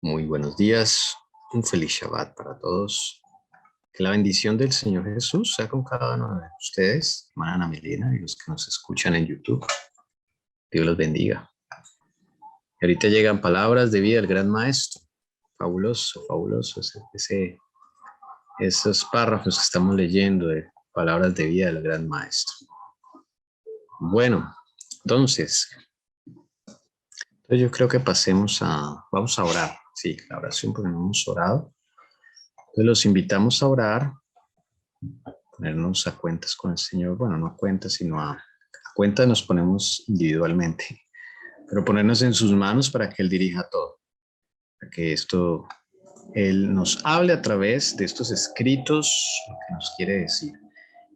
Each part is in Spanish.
Muy buenos días, un feliz Shabbat para todos. Que la bendición del Señor Jesús sea con cada uno de ustedes, hermana Ana Melina y los que nos escuchan en YouTube. Dios los bendiga. Y ahorita llegan palabras de vida del gran maestro. Fabuloso, fabuloso esos párrafos que estamos leyendo de palabras de vida del gran maestro. Bueno, entonces yo creo que vamos a orar. Sí, la oración porque no hemos orado. Entonces los invitamos a orar, ponernos a cuentas con el Señor. Bueno, no a cuentas, sino a cuentas nos ponemos individualmente, pero ponernos en sus manos para que Él dirija todo, para que Él nos hable a través de estos escritos, lo que nos quiere decir,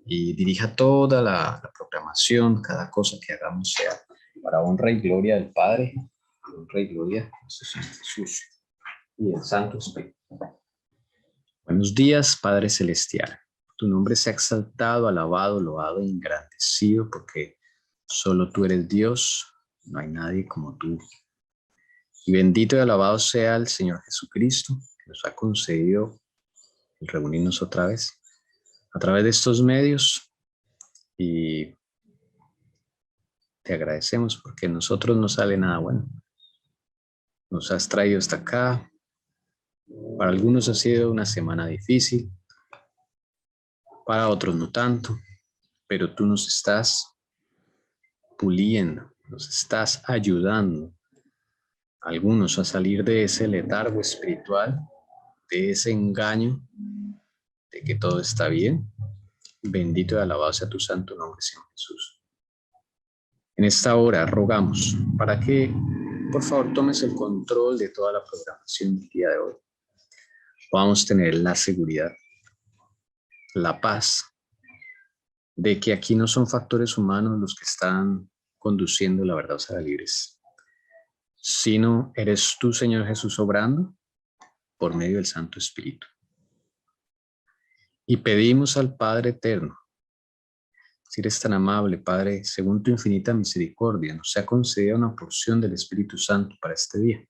y dirija toda la programación, cada cosa que hagamos sea para honra y gloria del Padre, honra y gloria de nuestro Señor Jesús y del Santo Espíritu. Buenos días, Padre Celestial. Tu nombre sea exaltado, alabado, loado e engrandecido, porque solo tú eres Dios, no hay nadie como tú. Y bendito y alabado sea el Señor Jesucristo, que nos ha concedido el reunirnos otra vez a través de estos medios. Y te agradecemos porque a nosotros no sale nada bueno. Nos has traído hasta acá. Para algunos ha sido una semana difícil, para otros no tanto, pero tú nos estás puliendo, nos estás ayudando a algunos a salir de ese letargo espiritual, de ese engaño de que todo está bien. Bendito y alabado sea tu santo nombre, Señor Jesús. En esta hora rogamos para que, por favor, tomes el control de toda la programación del día de hoy. Podamos tener la seguridad, la paz, de que aquí no son factores humanos los que están conduciendo la verdad a libres, sino eres tú, Señor Jesús, obrando por medio del Santo Espíritu. Y pedimos al Padre Eterno, si eres tan amable, Padre, según tu infinita misericordia, nos sea concedida una porción del Espíritu Santo para este día.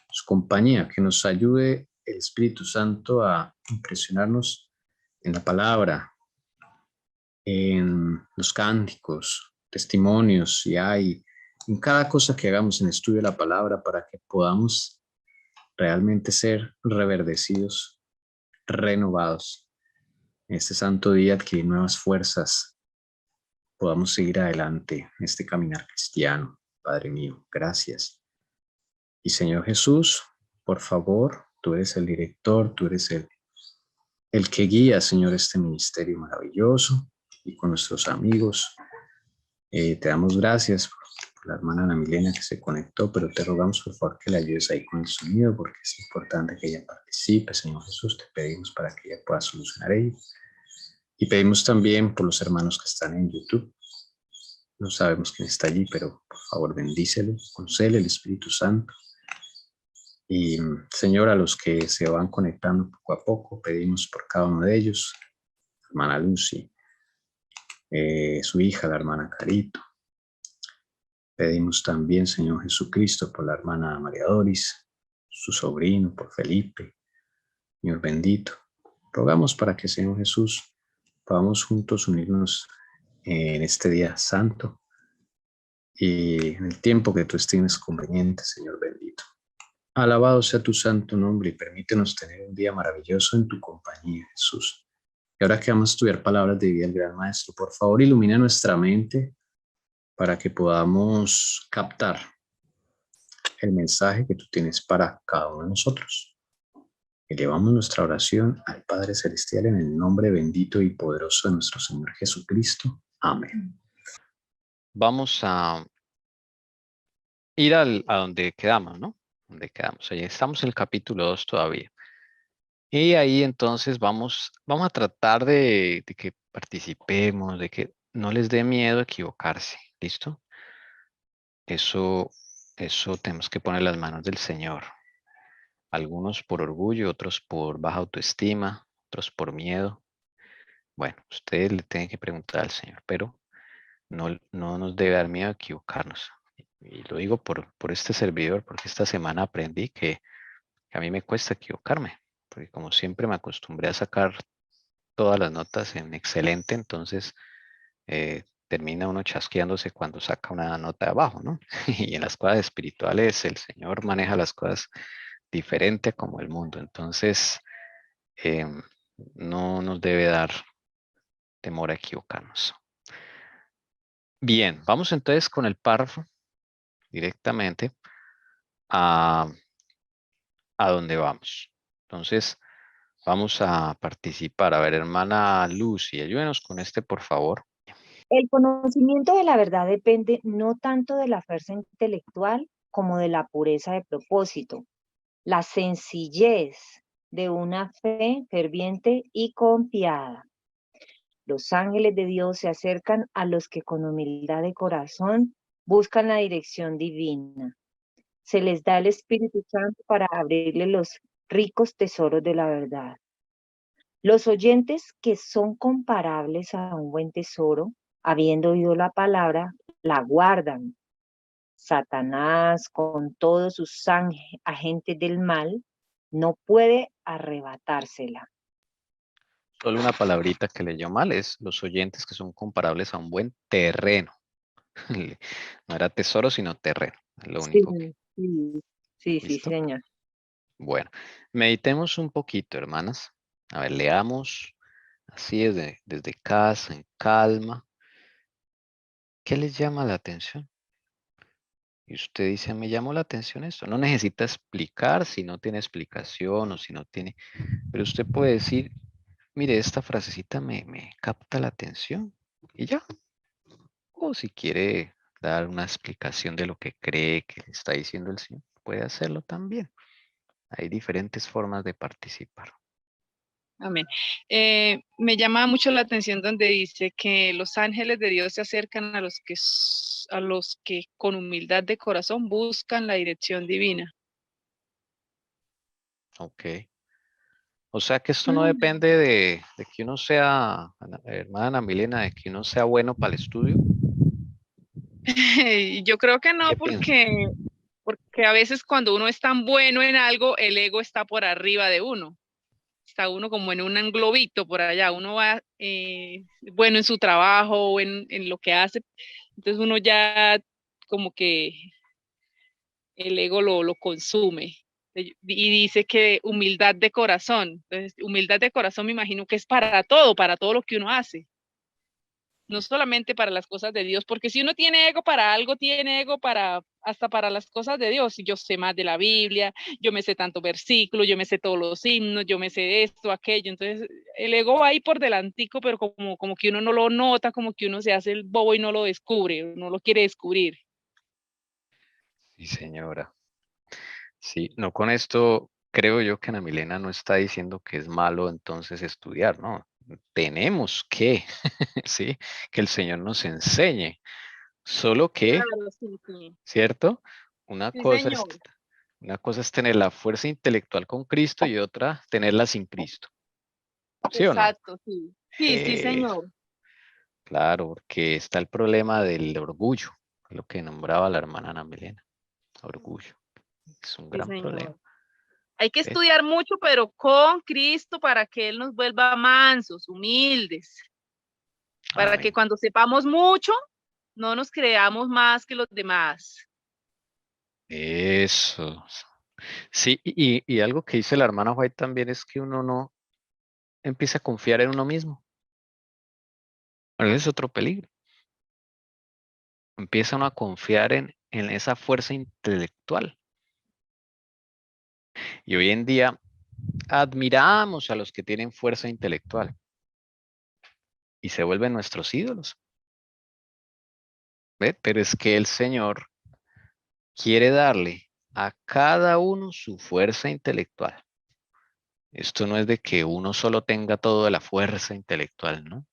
Su compañía, que nos ayude el Espíritu Santo a impresionarnos en la palabra, en los cánticos, testimonios, y en cada cosa que hagamos en estudio de la palabra, para que podamos realmente ser reverdecidos, renovados. En este santo día adquirir nuevas fuerzas, podamos seguir adelante en este caminar cristiano. Padre mío, gracias. Y Señor Jesús, por favor, tú eres el director, tú eres el que guía, Señor, este ministerio maravilloso, y con nuestros amigos. Te damos gracias por la hermana Ana Milena que se conectó, pero te rogamos por favor que le ayudes ahí con el sonido, porque es importante que ella participe. Señor Jesús, te pedimos para que ella pueda solucionar ello. Y pedimos también por los hermanos que están en YouTube. No sabemos quién está allí, pero por favor bendícele, concédele el Espíritu Santo. Y Señor, a los que se van conectando poco a poco, pedimos por cada uno de ellos, hermana Lucy, su hija, la hermana Carito. Pedimos también, Señor Jesucristo, por la hermana María Doris, su sobrino, por Felipe, Señor bendito. Rogamos para que, Señor Jesús, podamos juntos unirnos en este día santo y en el tiempo que tú estimes conveniente, Señor bendito. Alabado sea tu santo nombre y permítenos tener un día maravilloso en tu compañía, Jesús. Y ahora que vamos a estudiar palabras de vida del gran maestro, por favor ilumina nuestra mente para que podamos captar el mensaje que tú tienes para cada uno de nosotros. Elevamos nuestra oración al Padre Celestial en el nombre bendito y poderoso de nuestro Señor Jesucristo. Amén. Vamos a ir a donde quedamos, ¿no? Donde quedamos. Allí estamos en el capítulo 2 todavía. Y ahí entonces vamos a tratar de que participemos, de que no les dé miedo equivocarse. ¿Listo? Eso tenemos que poner las manos del Señor. Algunos por orgullo, otros por baja autoestima, otros por miedo. Bueno, ustedes le tienen que preguntar al Señor, pero no nos debe dar miedo equivocarnos. Y lo digo por este servidor, porque esta semana aprendí que a mí me cuesta equivocarme, porque como siempre me acostumbré a sacar todas las notas en excelente, entonces termina uno chasqueándose cuando saca una nota de abajo, ¿no? Y en las cosas espirituales el Señor maneja las cosas diferente como el mundo, entonces no nos debe dar temor a equivocarnos. Bien, vamos entonces con el párrafo directamente a dónde vamos. Entonces, vamos a participar. A ver, hermana Lucy, ayúdenos con este, por favor. El conocimiento de la verdad depende no tanto de la fuerza intelectual como de la pureza de propósito, la sencillez de una fe ferviente y confiada. Los ángeles de Dios se acercan a los que con humildad de corazón buscan la dirección divina. Se les da el Espíritu Santo para abrirle los ricos tesoros de la verdad. Los oyentes que son comparables a un buen tesoro, habiendo oído la palabra, la guardan. Satanás, con todos sus agentes del mal, no puede arrebatársela. Solo una palabrita que leyó mal es los oyentes que son comparables a un buen terreno. No era tesoro, sino terreno. Es lo Sí, único que... sí, ¿Listo? señor. Bueno, meditemos un poquito, hermanas. A ver, leamos así desde casa, en calma. ¿Qué les llama la atención? Y usted dice, me llamó la atención esto. No necesita explicar si no tiene explicación o si no tiene... Pero usted puede decir, mire, esta frasecita me capta la atención. Y ya. O si quiere dar una explicación de lo que cree que le está diciendo el Señor, puede hacerlo también. Hay diferentes formas de participar. Amén. Me llama mucho la atención donde dice que los ángeles de Dios se acercan a los que con humildad de corazón buscan la dirección divina. Ok. O sea que esto no depende de que uno sea, hermana Ana Milena, de que uno sea bueno para el estudio. Yo creo que no, ¿Qué piensa? porque a veces cuando uno es tan bueno en algo, el ego está por arriba de uno. Está uno como en un globito por allá. Uno va bueno en su trabajo o en lo que hace. Entonces uno ya como que el ego lo consume. Y dice que humildad de corazón. Entonces, humildad de corazón me imagino que es para todo lo que uno hace. No solamente para las cosas de Dios, porque si uno tiene ego para algo, tiene ego hasta para las cosas de Dios. Yo sé más de la Biblia, yo me sé tantos versículos, yo me sé todos los himnos, yo me sé esto, aquello. Entonces, el ego va ahí por delantico, pero como que uno no lo nota, como que uno se hace el bobo y no lo descubre, no lo quiere descubrir. Sí, señora. Sí, no con esto creo yo que Ana Milena no está diciendo que es malo entonces estudiar, ¿no? Tenemos que, sí, que el Señor nos enseñe. Solo que, Claro, sí, sí. ¿cierto? Una Sí, cosa es, señor. una cosa es tener la fuerza intelectual con Cristo y otra tenerla sin Cristo. ¿Sí o no? Exacto, sí. Sí, sí, Eh, señor. claro, porque está el problema del orgullo, lo que nombraba la hermana Ana Milena. Orgullo. Es un Sí, gran señor. problema. Hay que ¿Ves? estudiar mucho, pero con Cristo para que Él nos vuelva mansos, humildes, para que Amén. cuando sepamos mucho, no nos creamos más que los demás. Eso. Sí, y algo que dice la hermana White también es que uno no empieza a confiar en uno mismo. Bueno, ese es otro peligro. Empieza uno a confiar en esa fuerza intelectual. Y hoy en día admiramos a los que tienen fuerza intelectual y se vuelven nuestros ídolos. ¿Ve? Pero es que el Señor quiere darle a cada uno su fuerza intelectual. Esto no es de que uno solo tenga toda la fuerza intelectual, ¿no?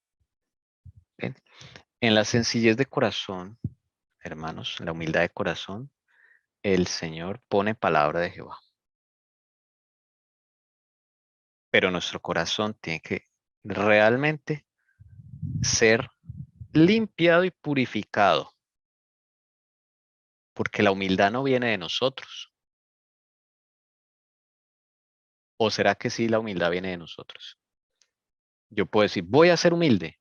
¿Ven? En la sencillez de corazón, hermanos, en la humildad de corazón, el Señor pone palabra de Jehová. Pero nuestro corazón tiene que realmente ser limpiado y purificado, porque la humildad no viene de nosotros. ¿O será que sí la humildad viene de nosotros? Yo puedo decir, voy a ser humilde.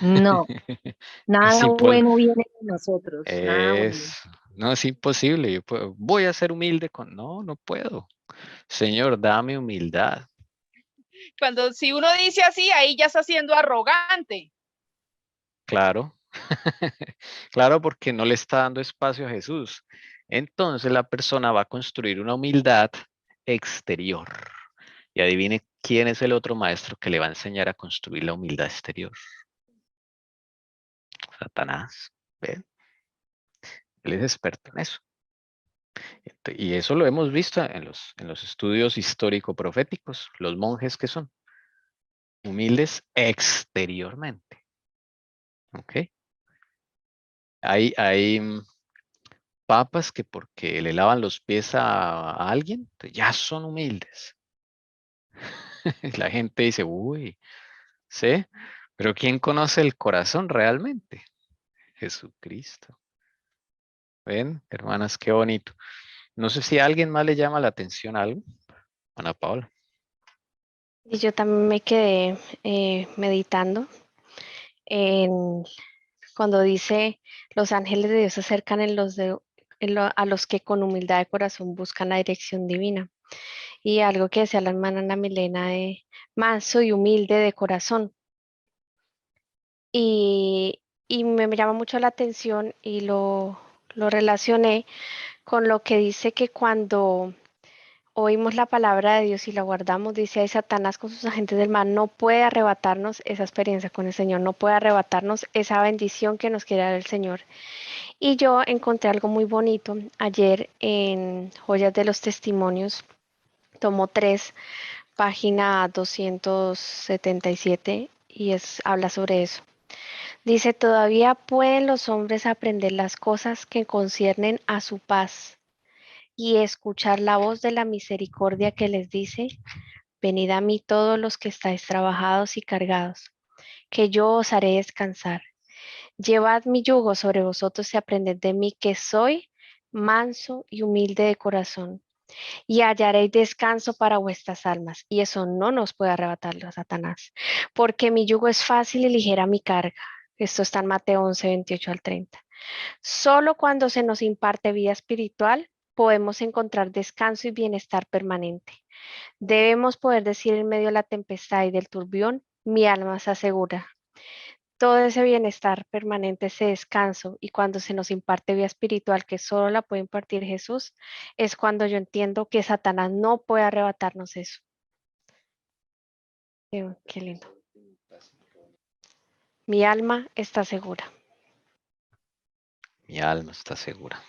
No, Es nada imposible. bueno viene de nosotros, nada bueno. No es imposible. Voy a ser humilde con. No, no puedo. Señor, dame humildad. Cuando si uno dice así, ahí ya está siendo arrogante. Claro. Claro, porque no le está dando espacio a Jesús. Entonces la persona va a construir una humildad exterior. Y adivine quién es el otro maestro que le va a enseñar a construir la humildad exterior. Satanás. ¿Ven? Él es experto en eso. Y eso lo hemos visto en los estudios histórico-proféticos. Los monjes que son humildes exteriormente. ¿Ok? Hay papas que porque le lavan los pies a alguien, pues ya son humildes. La gente dice, uy, ¿sí? Pero ¿quién conoce el corazón realmente? Jesucristo. ¿Ven, hermanas? Qué bonito. No sé si a alguien más le llama la atención algo. Ana Paula. Y yo también me quedé meditando en cuando dice, los ángeles de Dios se acercan a los que con humildad de corazón buscan la dirección divina. Y algo que decía la hermana Ana Milena de manso y humilde de corazón. Y me llama mucho la atención y lo relacioné con lo que dice que cuando oímos la palabra de Dios y la guardamos, dice ahí Satanás con sus agentes del mal, no puede arrebatarnos esa experiencia con el Señor, no puede arrebatarnos esa bendición que nos quiere dar el Señor. Y yo encontré algo muy bonito ayer en Joyas de los Testimonios, tomo 3, página 277, y habla sobre eso. Dice, todavía pueden los hombres aprender las cosas que conciernen a su paz y escuchar la voz de la misericordia que les dice, venid a mí todos los que estáis trabajados y cargados, que yo os haré descansar. Llevad mi yugo sobre vosotros y aprended de mí, que soy manso y humilde de corazón, y hallaréis descanso para vuestras almas. Y eso no nos puede arrebatar a Satanás, porque mi yugo es fácil y ligera mi carga. Esto está en Mateo 11, 28 al 30. Solo cuando se nos imparte vida espiritual podemos encontrar descanso y bienestar permanente. Debemos poder decir en medio de la tempestad y del turbión, mi alma se asegura. Todo ese bienestar permanente, ese descanso, y cuando se nos imparte vida espiritual que solo la puede impartir Jesús, es cuando yo entiendo que Satanás no puede arrebatarnos eso. Qué lindo. Mi alma está segura. Mi alma está segura.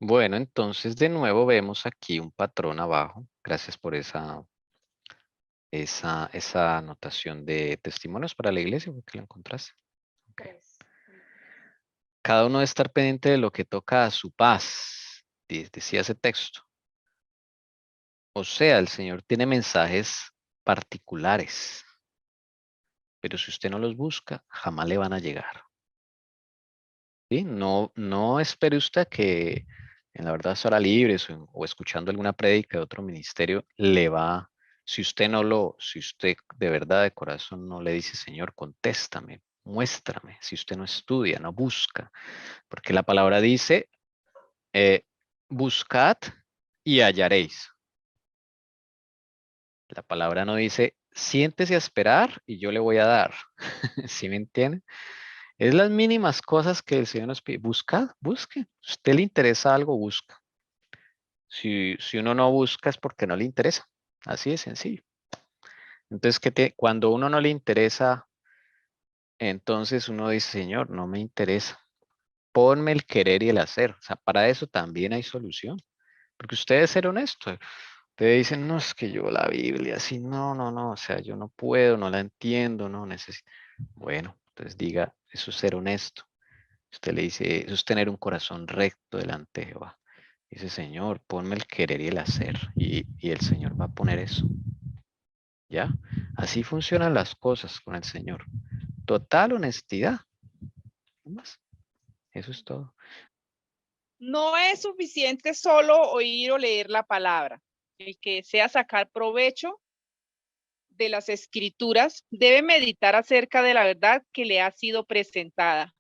Bueno, entonces de nuevo vemos aquí un patrón abajo. Gracias por esa anotación de testimonios para la iglesia, porque la encontraste. Okay. Cada uno debe estar pendiente de lo que toca a su paz, decía ese texto. O sea, el Señor tiene mensajes particulares, pero si usted no los busca, jamás le van a llegar. ¿Sí? No espere usted que en la verdad estará libre o escuchando alguna prédica de otro ministerio le va, si usted de verdad de corazón no le dice, Señor, contéstame, muéstrame, si usted no estudia, no busca, porque la palabra dice, buscad y hallaréis. La palabra no dice, siéntese a esperar y yo le voy a dar. ¿Sí me entienden? Es las mínimas cosas que el Señor nos pide. Busca, busque. Si a usted le interesa algo, busca. Si uno no busca es porque no le interesa. Así de sencillo. Entonces, cuando uno no le interesa, entonces uno dice, Señor, no me interesa. Ponme el querer y el hacer. O sea, para eso también hay solución. Porque usted debe ser honesto. Ustedes dicen, no, es que yo la Biblia, así, no, o sea, yo no puedo, no la entiendo, no necesito. Bueno, entonces diga, eso es ser honesto. Usted le dice, eso es tener un corazón recto delante de Jehová. Dice, Señor, ponme el querer y el hacer. Y el Señor va a poner eso. ¿Ya? Así funcionan las cosas con el Señor. Total honestidad. ¿No más? Eso es todo. No es suficiente solo oír o leer la palabra. El que desea sacar provecho de las escrituras debe meditar acerca de la verdad que le ha sido presentada.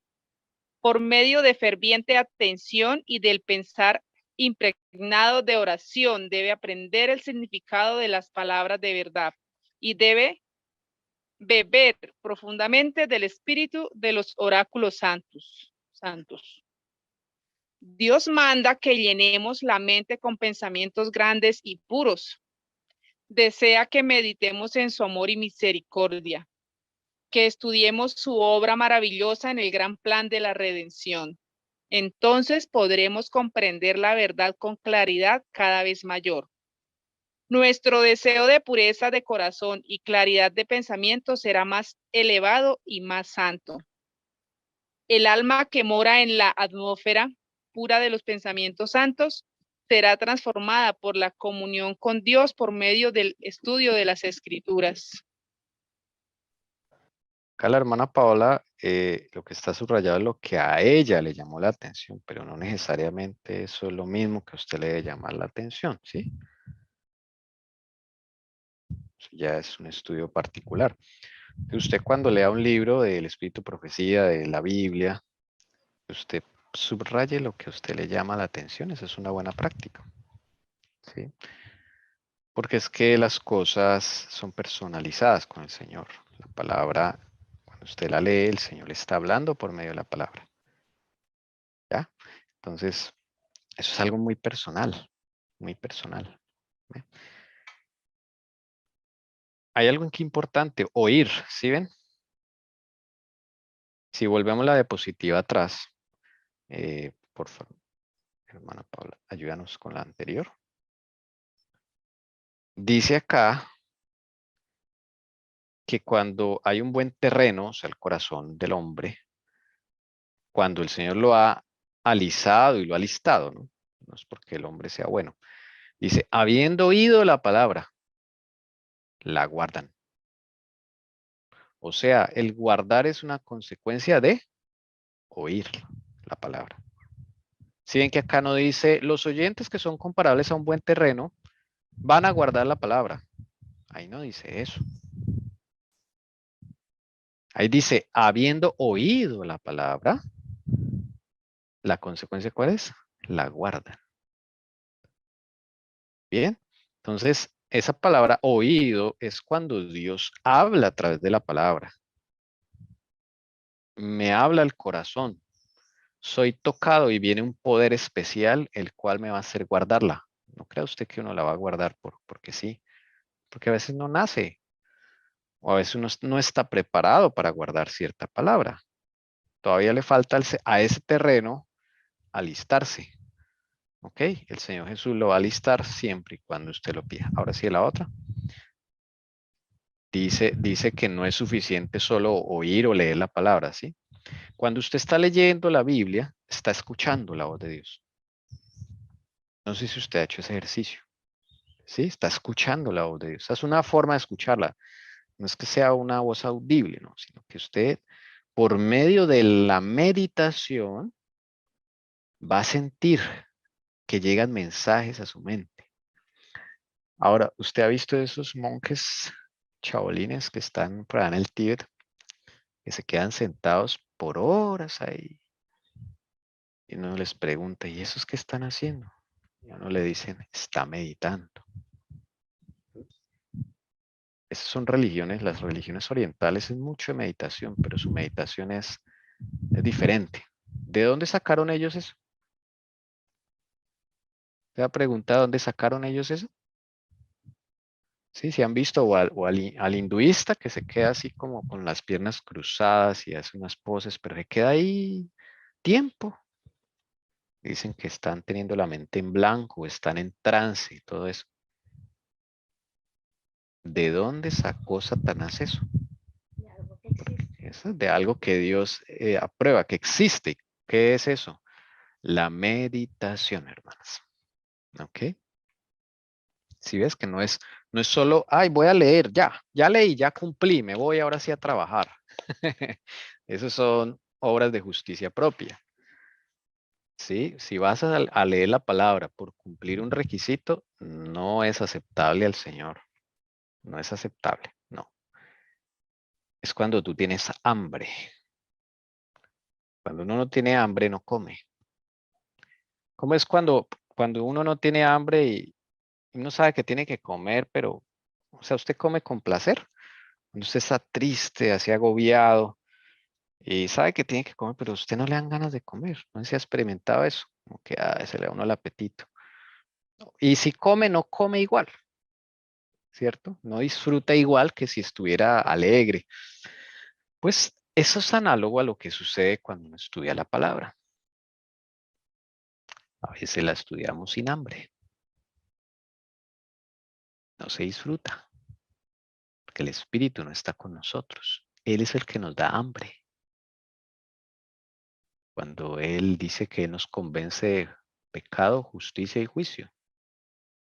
Por medio de ferviente atención y del pensar impregnado de oración, debe aprender el significado de las palabras de verdad y debe beber profundamente del espíritu de los oráculos santos. Dios manda que llenemos la mente con pensamientos grandes y puros. Desea que meditemos en su amor y misericordia, que estudiemos su obra maravillosa en el gran plan de la redención. Entonces podremos comprender la verdad con claridad cada vez mayor. Nuestro deseo de pureza de corazón y claridad de pensamiento será más elevado y más santo. El alma que mora en la atmósfera pura de los pensamientos santos será transformada por la comunión con Dios por medio del estudio de las Escrituras. Acá la hermana Paola, lo que está subrayado es lo que a ella le llamó la atención, pero no necesariamente eso es lo mismo que a usted le debe llamar la atención, ¿sí? Eso ya es un estudio particular. Usted cuando lea un libro del Espíritu Profecía, de la Biblia, usted subraye lo que a usted le llama la atención, esa es una buena práctica, ¿sí? Porque es que las cosas son personalizadas con el Señor. La palabra, cuando usted la lee, el Señor le está hablando por medio de la palabra. ¿Ya? Entonces, eso es algo muy personal, muy personal. ¿Ve? Hay algo aquí importante, oír, ¿sí ven? Si volvemos la diapositiva atrás, por favor, hermana Paula, ayúdanos con la anterior. Dice acá que cuando hay un buen terreno, o sea, el corazón del hombre, cuando el Señor lo ha alisado y lo ha listado, ¿no? No es porque el hombre sea bueno. Dice, habiendo oído la palabra, la guardan. O sea, el guardar es una consecuencia de oír la palabra. Si ven que acá no dice, los oyentes que son comparables a un buen terreno van a guardar la palabra. Ahí no dice eso. Ahí dice, habiendo oído la palabra, la consecuencia ¿cuál es? La guardan. Bien, entonces esa palabra oído es cuando Dios habla a través de la palabra. Me habla el corazón. Soy tocado y viene un poder especial el cual me va a hacer guardarla. No crea usted que uno la va a guardar porque sí, porque a veces no nace o a veces uno no está preparado para guardar cierta palabra. Todavía le falta a ese terreno alistarse. ¿Ok? El Señor Jesús lo va a alistar siempre y cuando usted lo pida. Ahora sí, la otra. Dice que no es suficiente solo oír o leer la palabra, ¿sí? Cuando usted está leyendo la Biblia, está escuchando la voz de Dios. No sé si usted ha hecho ese ejercicio. ¿Sí? Está escuchando la voz de Dios. Esa es una forma de escucharla. No es que sea una voz audible, ¿no? Sino que usted, por medio de la meditación, va a sentir que llegan mensajes a su mente. Ahora, ¿usted ha visto esos monjes chabolines que están por allá en el Tíbet, que se quedan sentados por horas ahí? Y uno les pregunta, ¿y esos qué están haciendo? Y a uno le dicen, está meditando. Esas son religiones, las religiones orientales es mucho de meditación, pero su meditación es diferente. ¿De dónde sacaron ellos eso? ¿Se ha preguntado dónde sacaron ellos eso? Sí, se han visto al hinduista que se queda así como con las piernas cruzadas y hace unas poses, pero se queda ahí tiempo. Dicen que están teniendo la mente en blanco, están en trance y todo eso. ¿De dónde sacó Satanás eso? Eso es de algo que Dios aprueba, que existe. ¿Qué es eso? La meditación, hermanas. ¿Ok? Si ves que no es solo, ay, voy a leer, ya leí, ya cumplí, me voy ahora sí a trabajar. Esas son obras de justicia propia. ¿sí? Si vas a leer la palabra por cumplir un requisito, no es aceptable al Señor. No es aceptable, no. Es cuando tú tienes hambre. Cuando uno no tiene hambre, no come. ¿Cómo es cuando uno no tiene hambre y uno sabe que tiene que comer, pero, o sea, usted come con placer? Cuando usted está triste, así agobiado, y sabe que tiene que comer, pero a usted no le dan ganas de comer. ¿No se ha experimentado eso? Como que se le da a uno el apetito. Y si come, no come igual, ¿cierto? No disfruta igual que si estuviera alegre. Pues eso es análogo a lo que sucede cuando uno estudia la palabra. A veces la estudiamos sin hambre. No se disfruta, porque el Espíritu no está con nosotros. Él es el que nos da hambre. Cuando Él dice que nos convence de pecado, justicia y juicio.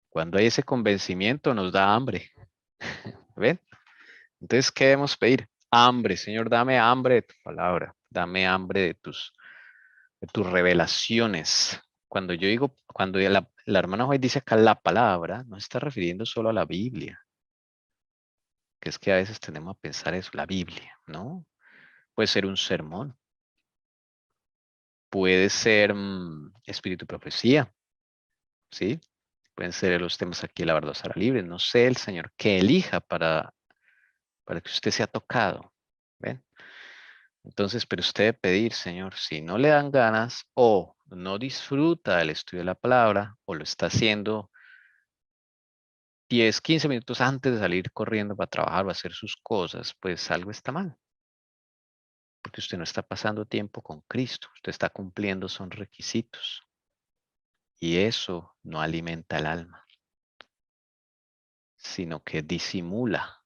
Cuando hay ese convencimiento, nos da hambre. ¿Ven? Entonces, ¿qué debemos pedir? Hambre, Señor, dame hambre de tu palabra. Dame hambre de tus revelaciones. Cuando yo digo, cuando la hermana Joy dice acá la palabra, no está refiriendo solo a la Biblia. Que es que a veces tenemos a pensar eso, la Biblia, ¿no? Puede ser un sermón. Puede ser espíritu y profecía, ¿sí? Pueden ser los temas aquí de la verdad libre. No sé, el Señor que elija para que usted sea tocado. ¿Ven? Entonces, pero usted debe pedir, Señor, si no le dan ganas o no disfruta del estudio de la palabra o lo está haciendo 10, 15 minutos antes de salir corriendo para trabajar o hacer sus cosas, pues algo está mal. Porque usted no está pasando tiempo con Cristo, usted está cumpliendo son requisitos. Y eso no alimenta el alma, sino que disimula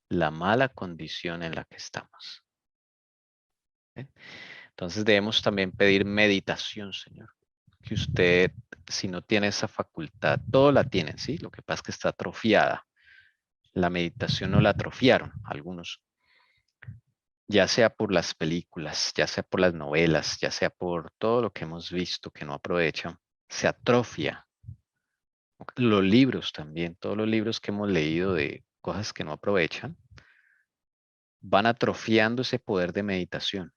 la mala condición en la que estamos. ¿Ven? Entonces debemos también pedir meditación, Señor. Que usted, si no tiene esa facultad, todo la tienen, ¿sí? Lo que pasa es que está atrofiada. La meditación no la atrofiaron algunos, ya sea por las películas, ya sea por las novelas, ya sea por todo lo que hemos visto que no aprovechan, se atrofia. Los libros también, todos los libros que hemos leído de cosas que no aprovechan, van atrofiando ese poder de meditación.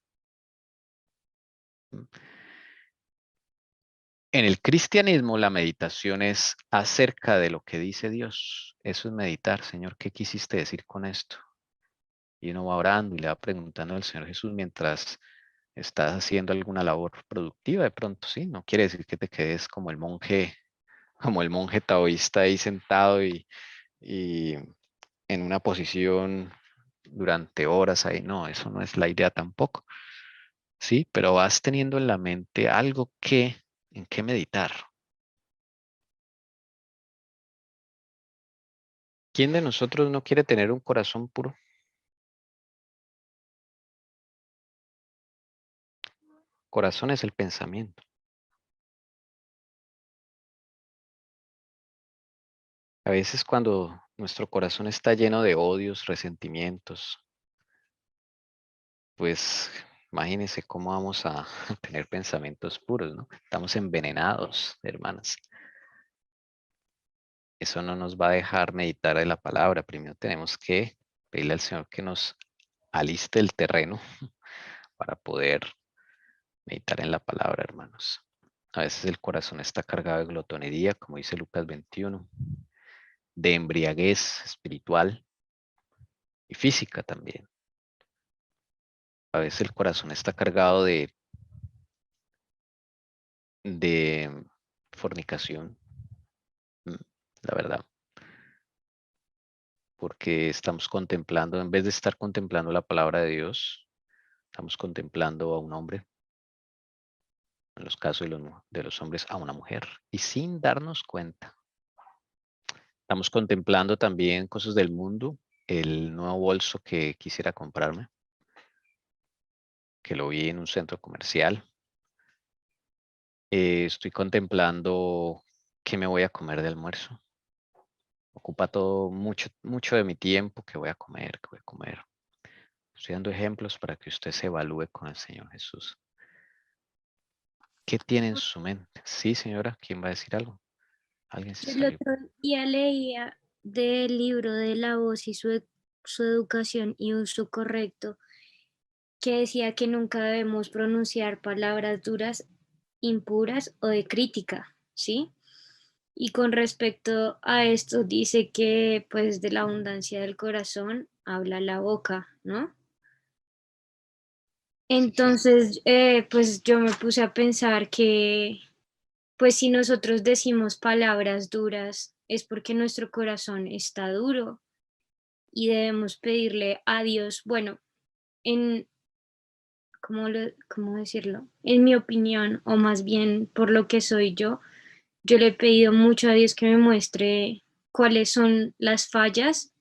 En el cristianismo la meditación es acerca de lo que dice Dios. Eso es meditar, Señor, ¿qué quisiste decir con esto? Y uno va orando y le va preguntando al Señor Jesús mientras estás haciendo alguna labor productiva, de pronto, sí. No quiere decir que te quedes como el monje taoísta ahí sentado y en una posición durante horas ahí. No, eso no es la idea tampoco. Sí, pero vas teniendo en la mente algo en qué meditar. ¿Quién de nosotros no quiere tener un corazón puro? Corazón es el pensamiento. A veces cuando nuestro corazón está lleno de odios, resentimientos, pues imagínense cómo vamos a tener pensamientos puros, ¿no? Estamos envenenados, hermanas. Eso no nos va a dejar meditar de la palabra. Primero tenemos que pedirle al Señor que nos aliste el terreno para poder meditar en la palabra, hermanos. A veces el corazón está cargado de glotonería, como dice Lucas 21, de embriaguez espiritual y física también. A veces el corazón está cargado de fornicación, la verdad. Porque estamos contemplando, en vez de estar contemplando la palabra de Dios, estamos contemplando a un hombre, en los casos de los hombres, a una mujer, y sin darnos cuenta. Estamos contemplando también cosas del mundo, el nuevo bolso que quisiera comprarme, que lo vi en un centro comercial. Estoy contemplando qué me voy a comer de almuerzo. Ocupa todo mucho de mi tiempo, qué voy a comer, qué voy a comer. Estoy dando ejemplos para que usted se evalúe con el Señor Jesús. qué tiene en su mente? Sí, señora, ¿quién va a decir algo? Alguien se El salió. otro día leía del libro de la voz y su educación y uso correcto, que decía que nunca debemos pronunciar palabras duras, impuras o de crítica, ¿sí? Y con respecto a esto dice que pues de la abundancia del corazón habla la boca, ¿no? Entonces, pues yo me puse a pensar que pues si nosotros decimos palabras duras es porque nuestro corazón está duro y debemos pedirle a Dios, bueno, en, ¿cómo decirlo? En mi opinión, o más bien por lo que soy yo le he pedido mucho a Dios que me muestre cuáles son las fallas,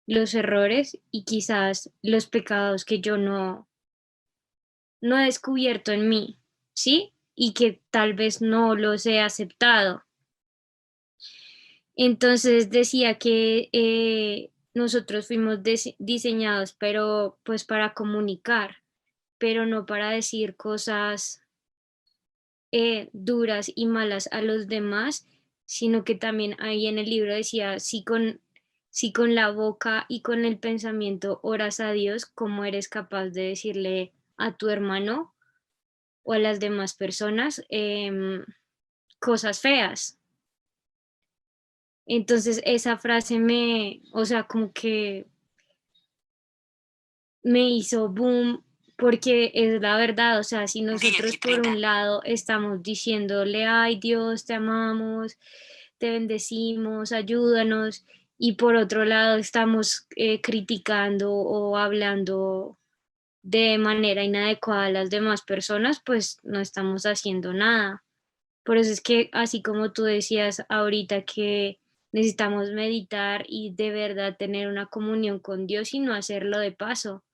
los errores y quizás los pecados que yo no he descubierto en mí, ¿sí? Y que tal vez no los he aceptado. Entonces decía que nosotros fuimos diseñados, pero pues para comunicar, pero no para decir cosas duras y malas a los demás, sino que también ahí en el libro decía, si con la boca y con el pensamiento oras a Dios, ¿cómo eres capaz de decirle a tu hermano o a las demás personas cosas feas? Entonces esa frase o sea, como que me hizo boom porque es la verdad, o sea, si nosotros por un lado estamos diciéndole, ay Dios, te amamos, te bendecimos, ayúdanos, y por otro lado estamos criticando o hablando de manera inadecuada a las demás personas, pues no estamos haciendo nada. Por eso es que, así como tú decías ahorita que necesitamos meditar y de verdad tener una comunión con Dios y no hacerlo de paso,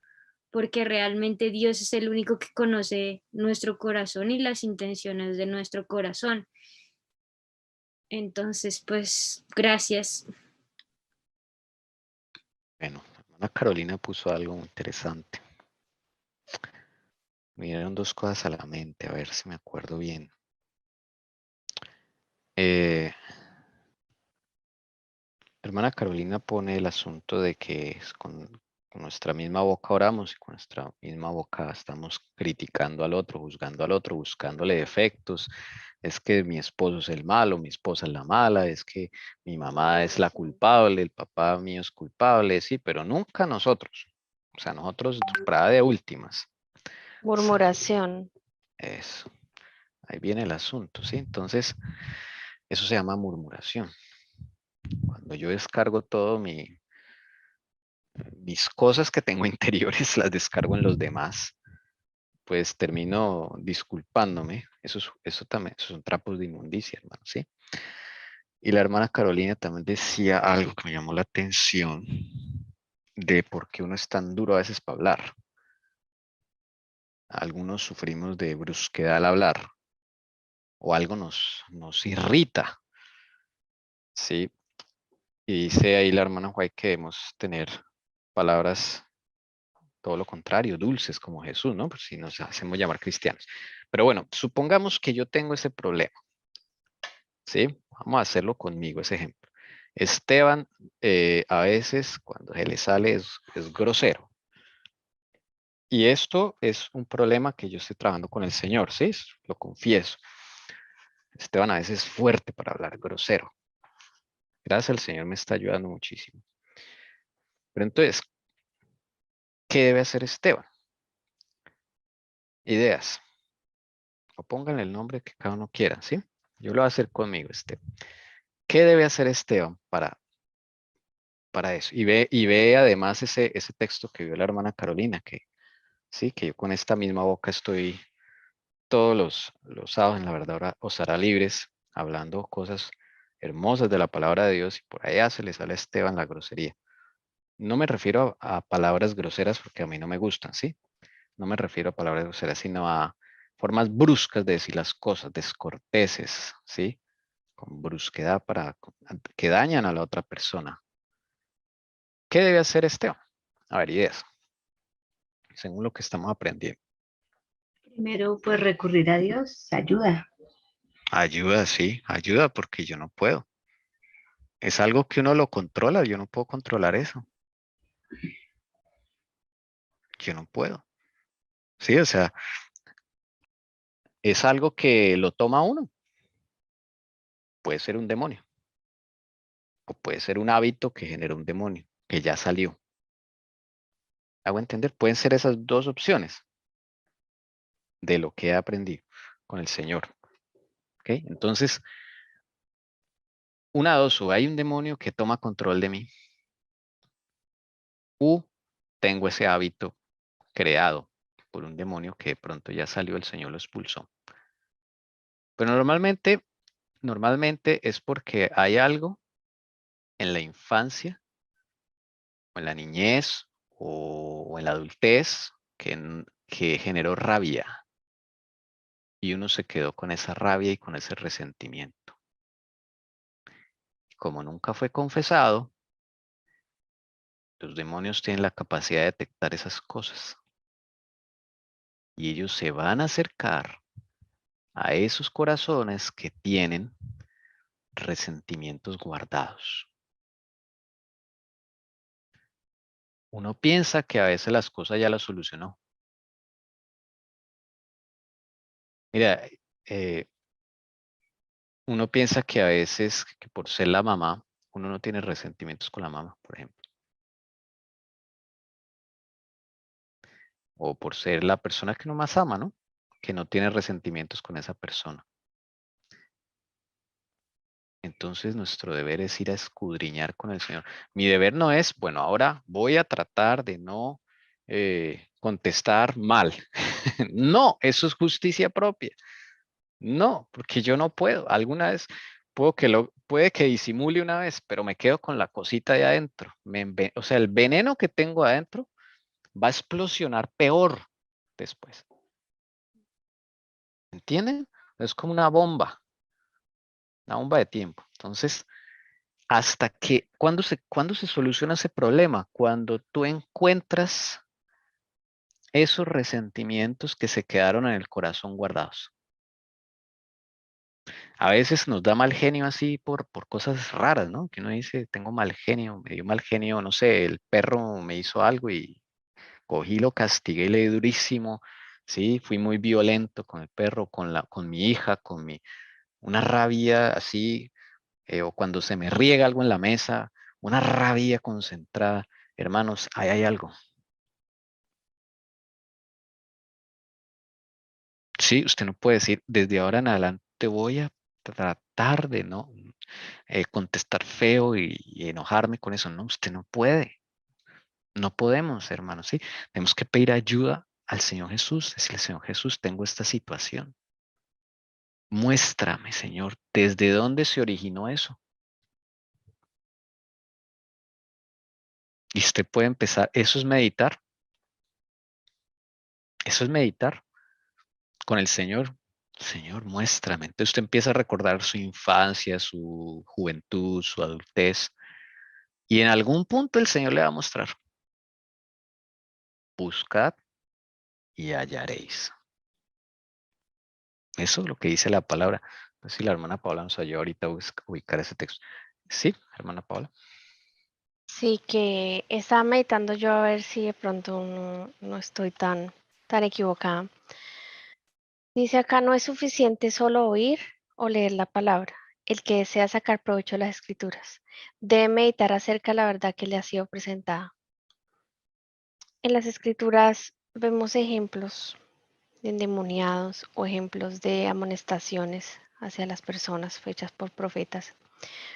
porque realmente Dios es el único que conoce nuestro corazón y las intenciones de nuestro corazón. Entonces, pues, gracias. Bueno, hermana Carolina puso algo muy interesante. Me vinieron dos cosas a la mente, a ver si me acuerdo bien. Hermana Carolina pone el asunto de que con nuestra misma boca oramos y con nuestra misma boca estamos criticando al otro, juzgando al otro, buscándole defectos. Es que mi esposo es el malo, mi esposa es la mala, es que mi mamá es la culpable, el papá mío es culpable, sí, pero nunca nosotros. O sea, nosotros para de últimas. Murmuración. Eso. Ahí viene el asunto, ¿sí? Entonces, eso se llama murmuración. Cuando yo descargo todo mis cosas que tengo interiores, las descargo en los demás, pues termino disculpándome. Eso también, esos son trapos de inmundicia, hermano, ¿sí? Y la hermana Carolina también decía algo que me llamó la atención de por qué uno es tan duro a veces para hablar. Algunos sufrimos de brusquedad al hablar o algo nos irrita, ¿sí? Y dice ahí la hermana White que debemos tener palabras todo lo contrario, dulces como Jesús, ¿no? Pues si nos hacemos llamar cristianos. Pero bueno, supongamos que yo tengo ese problema, ¿sí? Vamos a hacerlo conmigo, ese ejemplo. Esteban a veces cuando se le sale es grosero. Y esto es un problema que yo estoy trabajando con el Señor, ¿sí? Lo confieso. Esteban a veces es fuerte para hablar, grosero. Gracias al Señor me está ayudando muchísimo. Pero entonces, ¿qué debe hacer Esteban? Ideas. O pónganle el nombre que cada uno quiera, ¿sí? Yo lo voy a hacer conmigo, Esteban. ¿Qué debe hacer Esteban para eso? Y ve además ese texto que vio la hermana Carolina, que sí, que yo con esta misma boca estoy todos los sábados en la verdad os hará libres, hablando cosas hermosas de la palabra de Dios y por allá se le sale a Esteban la grosería. No me refiero a palabras groseras porque a mí no me gustan, ¿sí? No me refiero a palabras groseras, sino a formas bruscas de decir las cosas, descorteses, ¿sí? Con brusquedad que dañan a la otra persona. ¿Qué debe hacer Esteban? A ver, ideas. Según lo que estamos aprendiendo. Primero, pues recurrir a Dios, ayuda. Ayuda, sí, ayuda porque yo no puedo. Es algo que uno lo controla, yo no puedo controlar eso. Yo no puedo. Sí, o sea, es algo que lo toma uno. Puede ser un demonio. O puede ser un hábito que genera un demonio, que ya salió. ¿Hago entender? Pueden ser esas dos opciones de lo que he aprendido con el Señor. ¿Ok? Entonces, una, dos, o hay un demonio que toma control de mí, u tengo ese hábito creado por un demonio que de pronto ya salió, el Señor lo expulsó. Pero normalmente es porque hay algo en la infancia, o en la niñez, o en la adultez, que generó rabia. Y uno se quedó con esa rabia y con ese resentimiento. Como nunca fue confesado, los demonios tienen la capacidad de detectar esas cosas. Y ellos se van a acercar a esos corazones que tienen resentimientos guardados. Uno piensa que a veces las cosas ya las solucionó. Mira, uno piensa que a veces que por ser la mamá, uno no tiene resentimientos con la mamá, por ejemplo. O por ser la persona que uno más ama, ¿no? Que no tiene resentimientos con esa persona. Entonces nuestro deber es ir a escudriñar con el Señor. Mi deber no es, bueno, ahora voy a tratar de no contestar mal. No, eso es justicia propia. No, porque yo no puedo. Alguna vez puede que disimule una vez, pero me quedo con la cosita de adentro. O sea, el veneno que tengo adentro va a explosionar peor después. ¿Entienden? Es como una bomba de tiempo. Entonces, hasta que, ¿cuándo se soluciona ese problema? Cuando tú encuentras esos resentimientos que se quedaron en el corazón guardados. A veces nos da mal genio así por cosas raras, ¿no? Que uno dice, tengo mal genio, me dio mal genio, no sé, el perro me hizo algo y cogí, lo castigué, le di durísimo, sí, fui muy violento con el perro, con mi hija, una rabia así, o cuando se me riega algo en la mesa, una rabia concentrada. Hermanos, ahí hay algo. Sí, usted no puede decir, desde ahora en adelante voy a tratar de no contestar feo y enojarme con eso. No, usted no puede. No podemos, hermanos, ¿sí? Tenemos que pedir ayuda al Señor Jesús. Decirle, Señor Jesús, tengo esta situación. Muéstrame, Señor, ¿desde dónde se originó eso? Y usted puede empezar, eso es meditar. Eso es meditar con el Señor. Señor, muéstrame. Entonces usted empieza a recordar su infancia, su juventud, su adultez. Y en algún punto el Señor le va a mostrar. Buscad y hallaréis. Eso es lo que dice la palabra. No sé si la hermana Paula nos ayuda ahorita a ubicar ese texto. Sí, hermana Paula. Sí, que estaba meditando yo a ver si de pronto no estoy tan equivocada. Dice acá, no es suficiente solo oír o leer la palabra. El que desea sacar provecho de las escrituras debe meditar acerca de la verdad que le ha sido presentada. En las escrituras vemos ejemplos de endemoniados o ejemplos de amonestaciones hacia las personas fechas por profetas.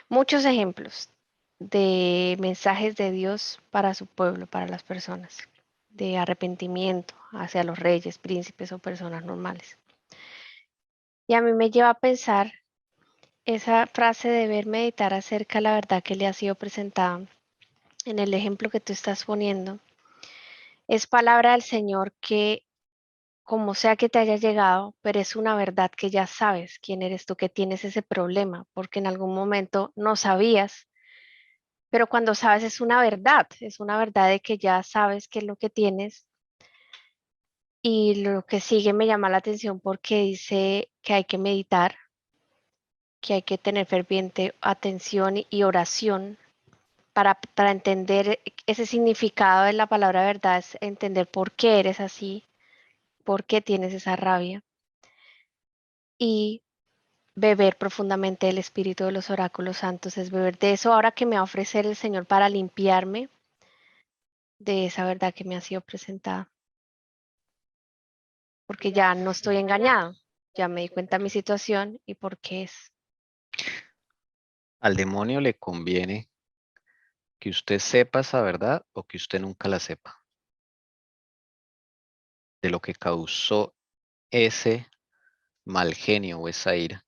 Muchos ejemplos de mensajes de Dios para su pueblo, para las personas, de arrepentimiento hacia los reyes, príncipes o personas normales. Y a mí me lleva a pensar esa frase de ver meditar acerca de la verdad que le ha sido presentada en el ejemplo que tú estás poniendo. Es palabra del Señor que, como sea que te haya llegado, pero es una verdad que ya sabes quién eres tú, que tienes ese problema, porque en algún momento no sabías, pero cuando sabes es una verdad de que ya sabes qué es lo que tienes. Y lo que sigue me llama la atención porque dice que hay que meditar, que hay que tener ferviente atención y oración para entender ese significado de la palabra verdad, es entender por qué eres así, por qué tienes esa rabia. Y beber profundamente del espíritu de los oráculos santos, es beber de eso ahora que me va a ofrecer el Señor para limpiarme de esa verdad que me ha sido presentada. Porque ya no estoy engañado, ya me di cuenta de mi situación y por qué es. Al demonio le conviene que usted sepa esa verdad o que usted nunca la sepa. De lo que causó ese mal genio o esa ira.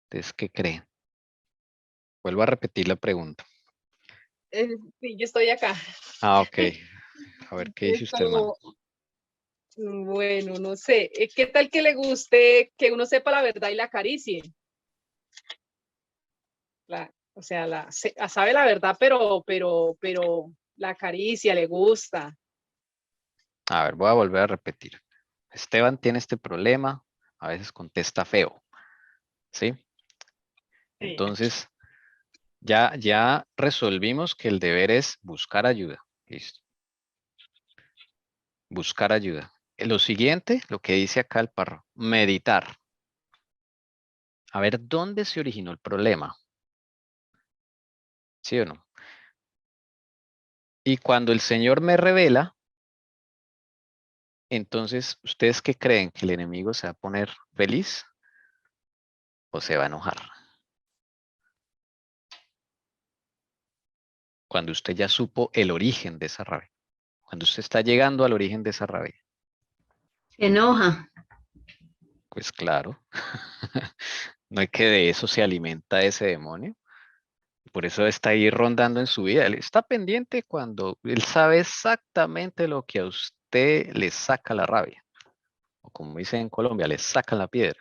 ¿Ustedes qué creen? Vuelvo a repetir la pregunta. Sí, yo estoy acá. Ah, ok. A ver, ¿qué dice usted, hermano? Esto, bueno, no sé. ¿Qué tal que le guste que uno sepa la verdad y la acaricie? O sea, sabe la verdad, pero la acaricia, le gusta. A ver, voy a volver a repetir. Esteban tiene este problema, a veces contesta feo, ¿sí? Sí. Entonces, ya resolvimos que el deber es buscar ayuda. Listo. Buscar ayuda. Lo siguiente, lo que dice acá el párrafo, meditar. A ver, ¿dónde se originó el problema? ¿Sí o no? Y cuando el Señor me revela, entonces, ¿ustedes qué creen? ¿Que el enemigo se va a poner feliz o se va a enojar? Cuando usted ya supo el origen de esa rabia. Cuando usted está llegando al origen de esa rabia. Se enoja. Pues claro. No es que de eso se alimenta ese demonio. Por eso está ahí rondando en su vida. Él está pendiente cuando él sabe exactamente lo que a usted le saca la rabia. O como dicen en Colombia, le saca la piedra.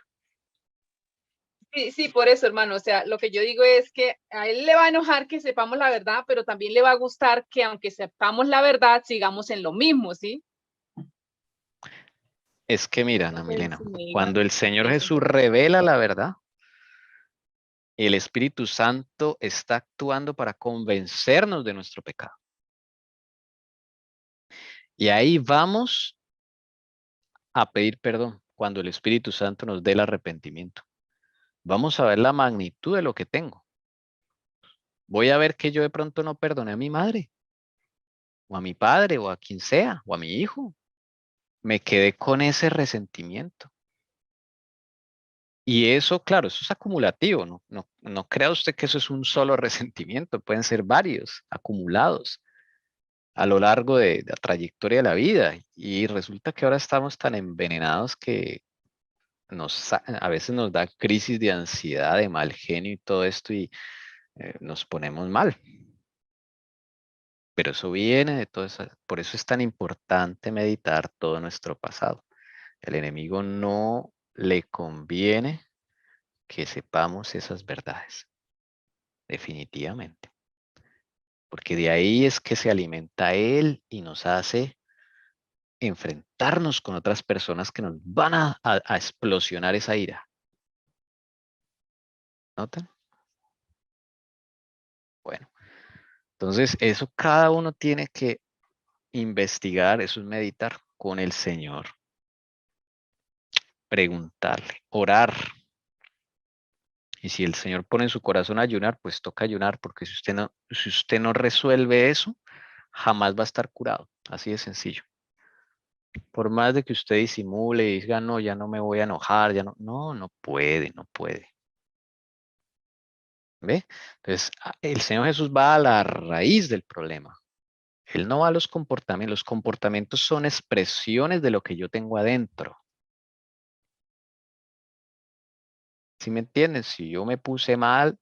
Sí, sí, por eso, hermano. O sea, lo que yo digo es que a él le va a enojar que sepamos la verdad, pero también le va a gustar que aunque sepamos la verdad, sigamos en lo mismo, ¿sí? Es que mira, Ana No sé Milena, si me digan cuando el Señor eso. Jesús revela la verdad, el Espíritu Santo está actuando para convencernos de nuestro pecado. Y ahí vamos a pedir perdón cuando el Espíritu Santo nos dé el arrepentimiento. Vamos a ver la magnitud de lo que tengo. Voy a ver que yo de pronto no perdoné a mi madre, o a mi padre, o a quien sea, o a mi hijo. Me quedé con ese resentimiento. Y eso, claro, eso es acumulativo, no crea usted que eso es un solo resentimiento, pueden ser varios acumulados a lo largo de la trayectoria de la vida. Y resulta que ahora estamos tan envenenados que a veces nos da crisis de ansiedad, de mal genio y todo esto y nos ponemos mal. Pero eso viene de todo eso. Por eso es tan importante meditar todo nuestro pasado. El enemigo no le conviene que sepamos esas verdades. Definitivamente. Porque de ahí es que se alimenta él y nos hace enfrentarnos con otras personas que nos van a explosionar esa ira. ¿Notan? Bueno, entonces eso cada uno tiene que investigar, eso es meditar con el Señor. Preguntarle, orar. Y si el Señor pone en su corazón ayunar, pues toca ayunar, porque si usted no resuelve eso, jamás va a estar curado. Así de sencillo. Por más de que usted disimule y diga, no, ya no me voy a enojar, ya no puede, no puede. ¿Ve? Entonces, el Señor Jesús va a la raíz del problema. Él no va a los comportamientos. Los comportamientos son expresiones de lo que yo tengo adentro. ¿Sí me entienden? Si yo me puse mal,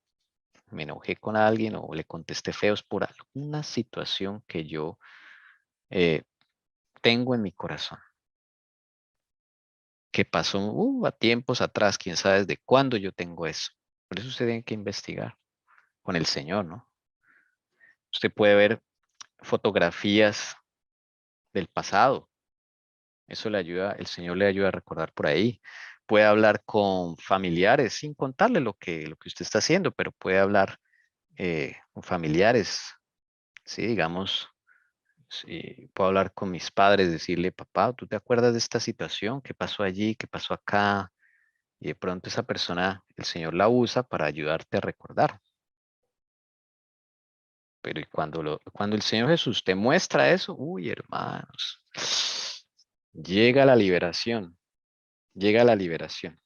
me enojé con alguien o le contesté feos por alguna situación que yo tengo en mi corazón, que pasó a tiempos atrás, quién sabe desde cuándo yo tengo eso. Por eso usted tiene que investigar con el Señor, ¿no? Usted puede ver fotografías del pasado Eso le ayuda, el Señor le ayuda a recordar por ahí. Puede hablar con familiares sin contarle lo que usted está haciendo, pero puede hablar con familiares, ¿sí? Digamos, sí, puedo hablar con mis padres, decirle, papá, ¿tú te acuerdas de esta situación? ¿Qué pasó allí? ¿Qué pasó acá? Y de pronto esa persona, el Señor la usa para ayudarte a recordar. Pero cuando el Señor Jesús te muestra eso, uy, hermanos, llega la liberación, llega la liberación.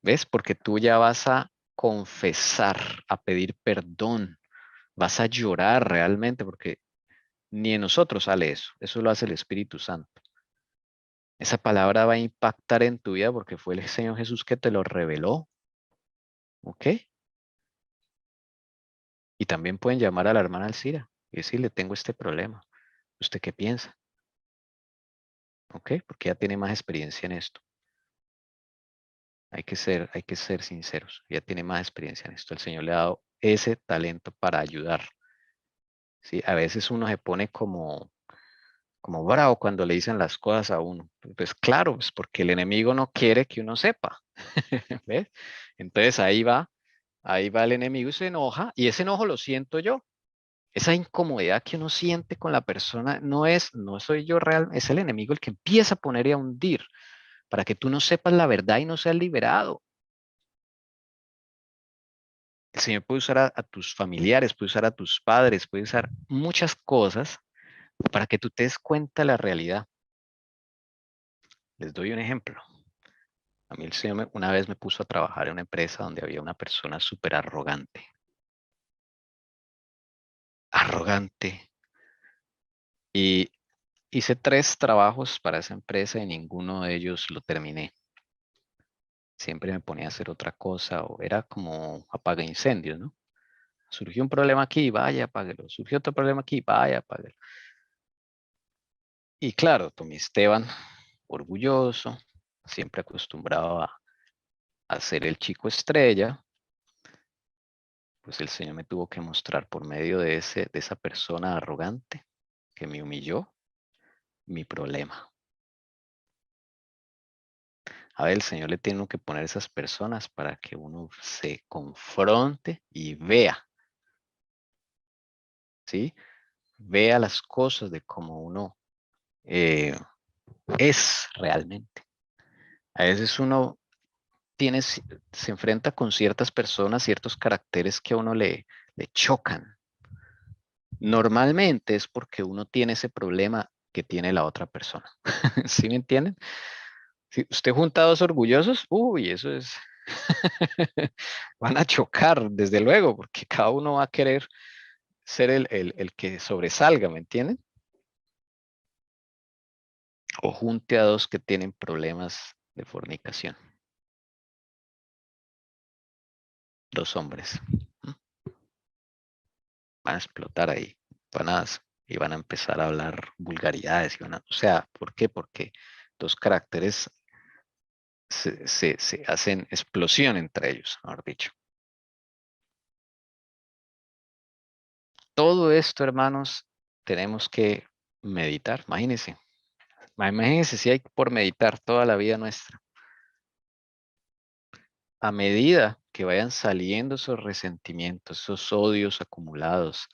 ¿Ves? Porque tú ya vas a confesar, a pedir perdón, vas a llorar realmente, porque ni en nosotros sale eso lo hace el Espíritu Santo. Esa palabra va a impactar en tu vida porque fue el Señor Jesús que te lo reveló. ¿Ok? Y también pueden llamar a la hermana Alcira y decirle, tengo este problema. ¿Usted qué piensa? ¿Ok? Porque ya tiene más experiencia en esto. Hay que ser sinceros. Ya tiene más experiencia en esto. El Señor le ha dado ese talento para ayudar. ¿Sí? A veces uno se pone como bravo cuando le dicen las cosas a uno. Pues claro, es porque el enemigo no quiere que uno sepa. ¿Ves? Entonces ahí va el enemigo y se enoja, y ese enojo lo siento yo. Esa incomodidad que uno siente con la persona no soy yo real, es el enemigo el que empieza a poner y a hundir para que tú no sepas la verdad y no seas liberado. El Señor puede usar a tus familiares, puede usar a tus padres, puede usar muchas cosas para que tú te des cuenta de la realidad. Les doy un ejemplo. A mí el Señor una vez me puso a trabajar en una empresa donde había una persona súper arrogante. Arrogante. Y hice 3 trabajos para esa empresa y ninguno de ellos lo terminé. Siempre me ponía a hacer otra cosa o era como apaga incendios, ¿no? Surgió un problema aquí, vaya, apáguelo. Surgió otro problema aquí, vaya, apáguelo. Y claro, Tommy Esteban, orgulloso, siempre acostumbrado a ser el chico estrella, pues el Señor me tuvo que mostrar por medio de esa persona arrogante que me humilló mi problema. A ver, el Señor le tiene que poner esas personas para que uno se confronte y vea, ¿sí? Vea las cosas de cómo uno es realmente. A veces uno se enfrenta con ciertas personas, ciertos caracteres que a uno le chocan. Normalmente es porque uno tiene ese problema que tiene la otra persona. ¿Sí me entienden? Si usted junta 2 orgullosos, uy, eso es... van a chocar, desde luego, porque cada uno va a querer ser el que sobresalga, ¿me entienden? O junte a 2 que tienen problemas de fornicación. 2 hombres. Van a explotar ahí. Y van a empezar a hablar vulgaridades. O sea, ¿por qué? Porque 2 caracteres se hacen explosión entre ellos, mejor dicho. Todo esto, hermanos, tenemos que meditar. Imagínense. Imagínense si hay por meditar toda la vida nuestra. A medida que vayan saliendo esos resentimientos, esos odios acumulados,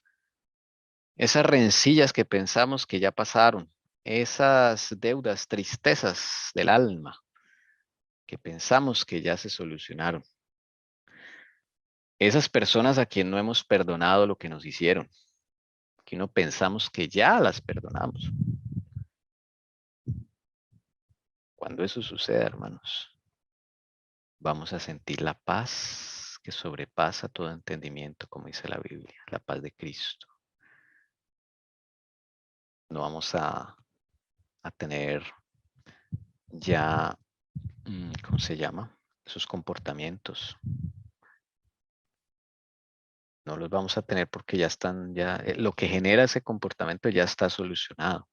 esas rencillas que pensamos que ya pasaron, esas deudas, tristezas del alma que pensamos que ya se solucionaron, esas personas a quien no hemos perdonado lo que nos hicieron, que no pensamos que ya las perdonamos. Cuando eso suceda, hermanos, vamos a sentir la paz que sobrepasa todo entendimiento, como dice la Biblia, la paz de Cristo. No vamos a tener ya, ¿cómo se llama? Esos comportamientos. No los vamos a tener porque ya están, lo que genera ese comportamiento ya está solucionado.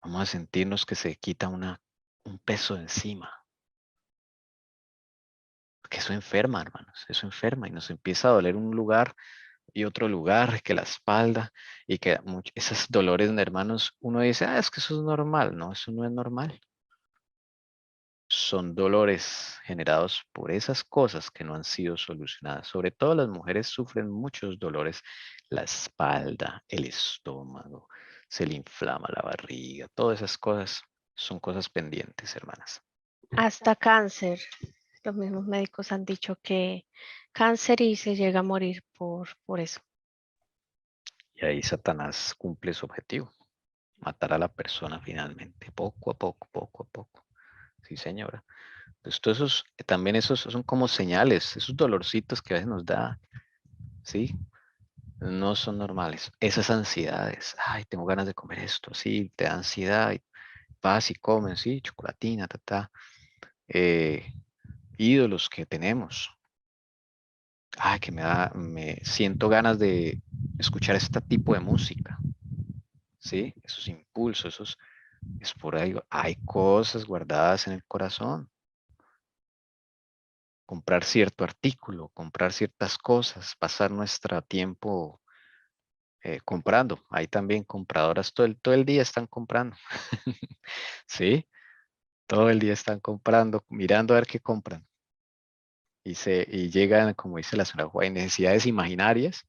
Vamos a sentirnos que se quita un peso de encima. Porque eso enferma, hermanos, eso enferma y nos empieza a doler un lugar y otro lugar, que la espalda, y que esos dolores, hermanos, uno dice, ah, es que eso es normal. No, eso no es normal. Son dolores generados por esas cosas que no han sido solucionadas. Sobre todo las mujeres sufren muchos dolores, la espalda, el estómago, se le inflama la barriga, todas esas cosas son cosas pendientes, hermanas. Hasta cáncer. Los mismos médicos han dicho que cáncer y se llega a morir por eso. Y ahí Satanás cumple su objetivo, matar a la persona finalmente, poco a poco, poco a poco. Sí, señora. Entonces, todos esos, también esos son como señales, esos dolorcitos que a veces nos da, ¿sí? No son normales. Esas ansiedades, ay, tengo ganas de comer esto, sí, te da ansiedad, y vas y comes, sí, chocolatina, ídolos que tenemos. Ay, que me siento ganas de escuchar este tipo de música, ¿sí? Esos impulsos, es por ahí, hay cosas guardadas en el corazón. Comprar cierto artículo, comprar ciertas cosas, pasar nuestro tiempo comprando. Hay también compradoras, todo el día están comprando. ¿Sí? Todo el día están comprando, mirando a ver qué compran. Y llegan, como dice la señora Juárez, necesidades imaginarias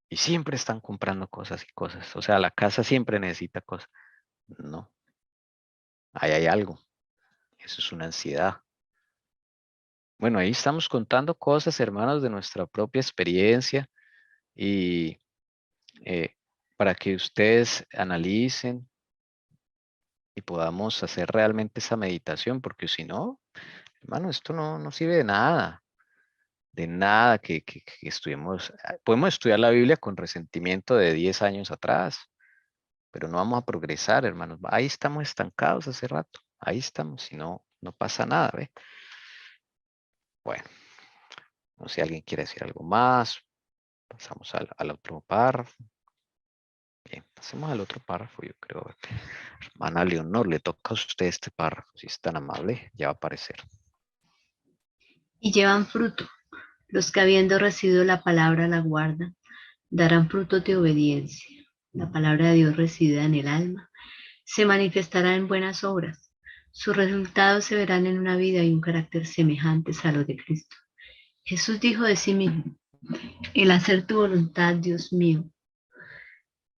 y siempre están comprando cosas y cosas. O sea, la casa siempre necesita cosas. No, ahí hay algo. Eso es una ansiedad. Bueno, ahí estamos contando cosas, hermanos, de nuestra propia experiencia y para que ustedes analicen y podamos hacer realmente esa meditación, porque si no, hermano, esto no sirve de nada que estudiemos. Podemos estudiar la Biblia con resentimiento de 10 años atrás, pero no vamos a progresar, hermanos. Ahí estamos estancados hace rato, ahí estamos, y no pasa nada, ¿ve? Bueno, no sé si alguien quiere decir algo más, pasamos al otro párrafo. Bien, pasemos al otro párrafo, yo creo. Hermana Leonor, le toca a usted este párrafo, si es tan amable, ya va a aparecer. Y llevan fruto. Los que habiendo recibido la palabra la guardan, darán frutos de obediencia. La palabra de Dios residida en el alma se manifestará en buenas obras. Sus resultados se verán en una vida y un carácter semejantes a los de Cristo. Jesús dijo de sí mismo, el hacer tu voluntad, Dios mío,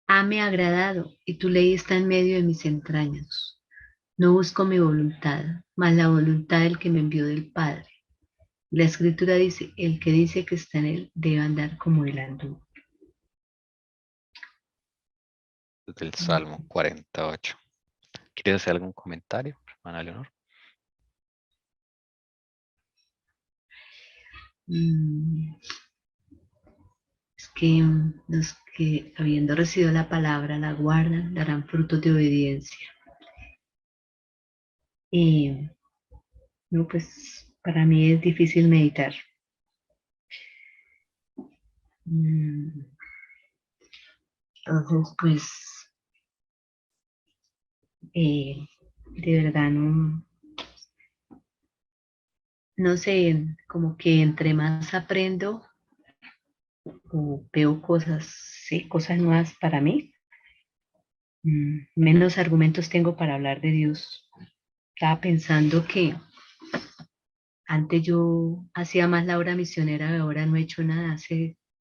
hame agradado y tu ley está en medio de mis entrañas. No busco mi voluntad, mas la voluntad del que me envió del Padre. La Escritura dice, el que dice que está en él debe andar como él anduvo. Del Salmo 48. ¿Quieres hacer algún comentario, hermana Leonor? Es que los que habiendo recibido la palabra la guardan, darán frutos de obediencia. Y no, pues para mí es difícil meditar. Entonces, pues, de verdad no sé, como que entre más aprendo o veo cosas, sí, cosas nuevas para mí, menos argumentos tengo para hablar de Dios. Estaba pensando que antes yo hacía más la obra misionera, ahora no he hecho nada,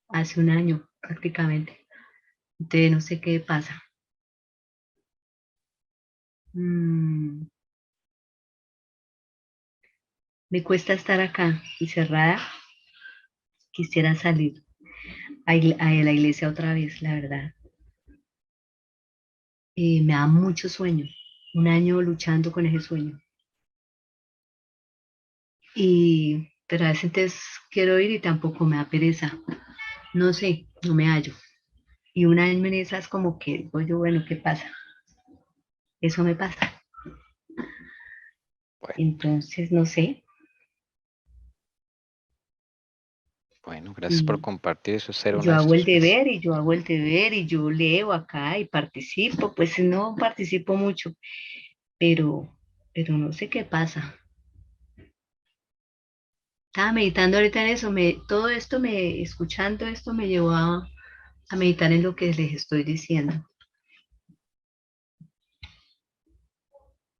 hace un año prácticamente. Entonces no sé qué pasa. Me cuesta estar acá encerrada. Quisiera salir a la iglesia otra vez, la verdad. Me da mucho sueño. Un año luchando con ese sueño. Pero a veces entonces quiero ir y tampoco me da pereza. No sé, no me hallo. Y un año en esas como que digo yo, bueno, ¿qué pasa? Eso me pasa. Bueno, Entonces, no sé. bueno, gracias por compartir eso, ser Yo hago el honestos, pues. deber y yo hago el deber y yo leo acá y participo. Pues no participo mucho, pero no sé qué pasa. Estaba meditando ahorita en eso, todo esto, escuchando esto me llevó a meditar en lo que les estoy diciendo.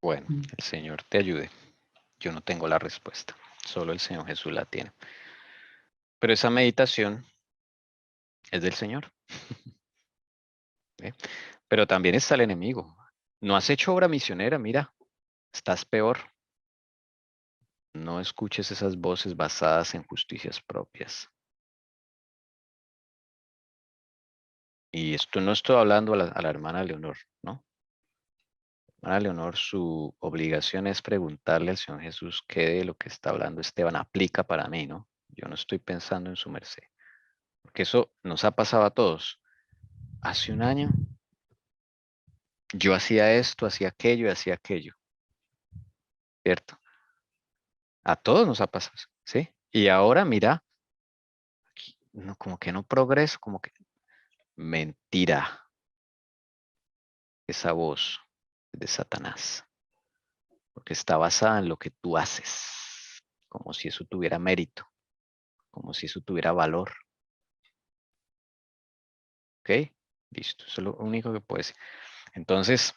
Bueno, el Señor te ayude. Yo no tengo la respuesta, solo el Señor Jesús la tiene. Pero esa meditación es del Señor. ¿Ve? Pero también está el enemigo. No has hecho obra misionera, mira, estás peor. No escuches esas voces basadas en justicias propias. Y esto no estoy hablando a la hermana Leonor, ¿no? Hermana Leonor, su obligación es preguntarle al Señor Jesús qué de lo que está hablando Esteban aplica para mí, ¿no? Yo no estoy pensando en su merced. Porque eso nos ha pasado a todos. Hace un año yo hacía esto, hacía aquello y hacía aquello, ¿cierto? A todos nos ha pasado, ¿sí? Y ahora mira, no, como que no progreso, como que mentira. Esa voz es de Satanás, porque está basada en lo que tú haces, como si eso tuviera mérito, como si eso tuviera valor. ¿Ok? Listo, eso es lo único que puedo decir. Entonces,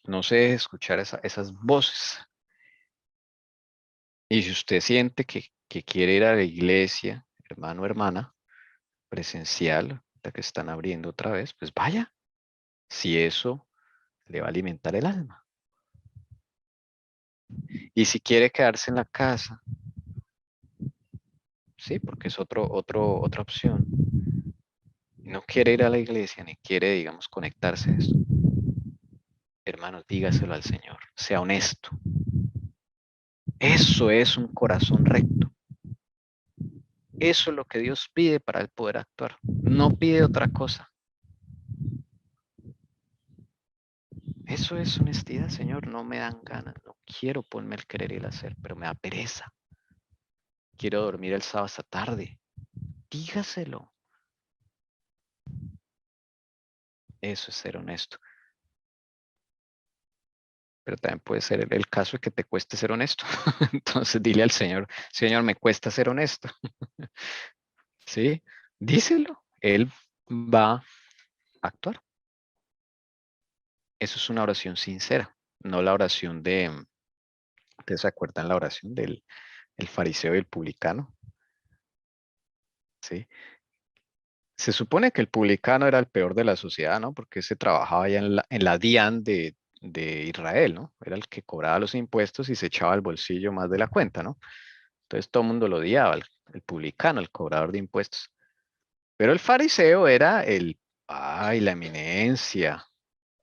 no se deje escuchar esas voces. Y si usted siente que quiere ir a la iglesia, hermano o hermana, presencial, la que están abriendo otra vez, pues vaya. Si eso le va a alimentar el alma. Y si quiere quedarse en la casa, sí, porque es otra opción. No quiere ir a la iglesia ni quiere, digamos, conectarse a esto. Hermanos, dígaselo al Señor. Sea honesto. Eso es un corazón recto. Eso es lo que Dios pide para él poder actuar. No pide otra cosa. Eso es honestidad, Señor. No me dan ganas. No quiero ponerme el querer y el hacer, pero me da pereza. Quiero dormir el sábado hasta tarde. Dígaselo. Eso es ser honesto. Pero también puede ser el caso de que te cueste ser honesto. Entonces dile al Señor, Señor, me cuesta ser honesto. ¿Sí? Díselo. Él va a actuar. Eso es una oración sincera, no la oración ¿ustedes se acuerdan la oración del el fariseo y el publicano? ¿Sí? Se supone que el publicano era el peor de la sociedad, ¿no? Porque se trabajaba ya en la DIAN de Israel, ¿no? Era el que cobraba los impuestos y se echaba al bolsillo más de la cuenta, ¿no? Entonces todo el mundo lo odiaba, el publicano, el cobrador de impuestos. Pero el fariseo era la eminencia,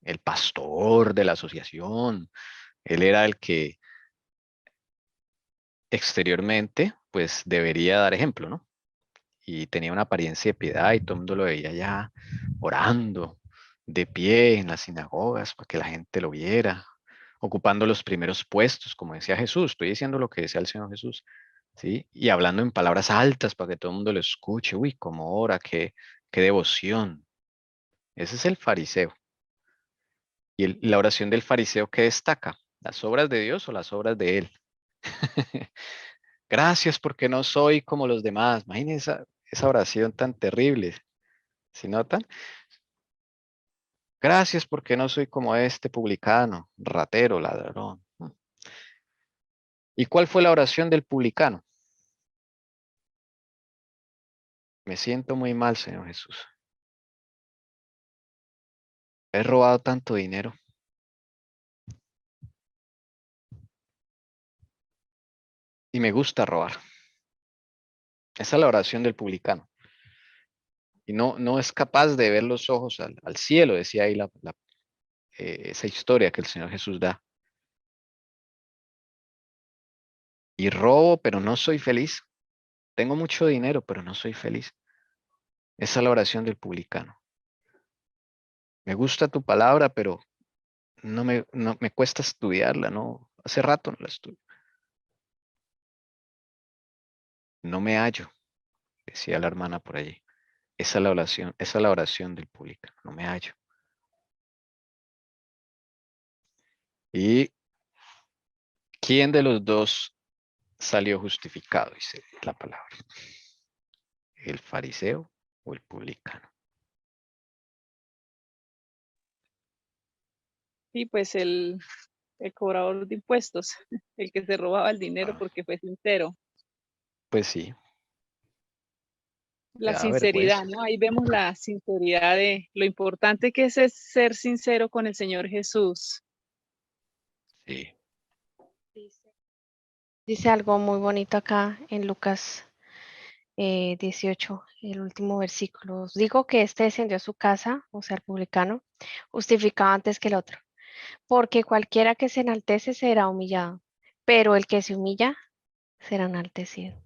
el pastor de la asociación. Él era el que exteriormente, pues debería dar ejemplo, ¿no? Y tenía una apariencia de piedad y todo el mundo lo veía ya orando, de pie en las sinagogas para que la gente lo viera, ocupando los primeros puestos, como decía Jesús. Estoy diciendo lo que decía el Señor Jesús, ¿sí? Y hablando en palabras altas para que todo el mundo lo escuche. Uy, cómo ora, qué devoción. Ese es el fariseo. Y la oración del fariseo, ¿qué destaca? ¿Las obras de Dios o las obras de él? Gracias porque no soy como los demás. Imagínense esa oración tan terrible. ¿Sí notan? Gracias porque no soy como este publicano, ratero, ladrón. ¿Y cuál fue la oración del publicano? Me siento muy mal, Señor Jesús. He robado tanto dinero. Y me gusta robar. Esa es la oración del publicano. Y no es capaz de ver los ojos al cielo, decía ahí esa historia que el Señor Jesús da. Y robo, pero no soy feliz. Tengo mucho dinero, pero no soy feliz. Esa es la oración del publicano. Me gusta tu palabra, pero no me cuesta estudiarla, ¿no? Hace rato no la estudio. No me hallo, decía la hermana por allí. Esa es la oración del publicano. No me hallo. ¿Y quién de los dos salió justificado, dice la palabra? ¿El fariseo o el publicano? Sí, pues el cobrador de impuestos, el que se robaba el dinero Ah, porque fue sincero. pues sí, le La da sinceridad, vergüenza. ¿no? Ahí vemos la sinceridad de lo importante que es ser sincero con el Señor Jesús. Sí. Dice algo muy bonito acá en Lucas 18, el último versículo. Os digo que este descendió a su casa, o sea, el publicano, justificado antes que el otro, porque cualquiera que se enaltece será humillado, pero el que se humilla será enaltecido.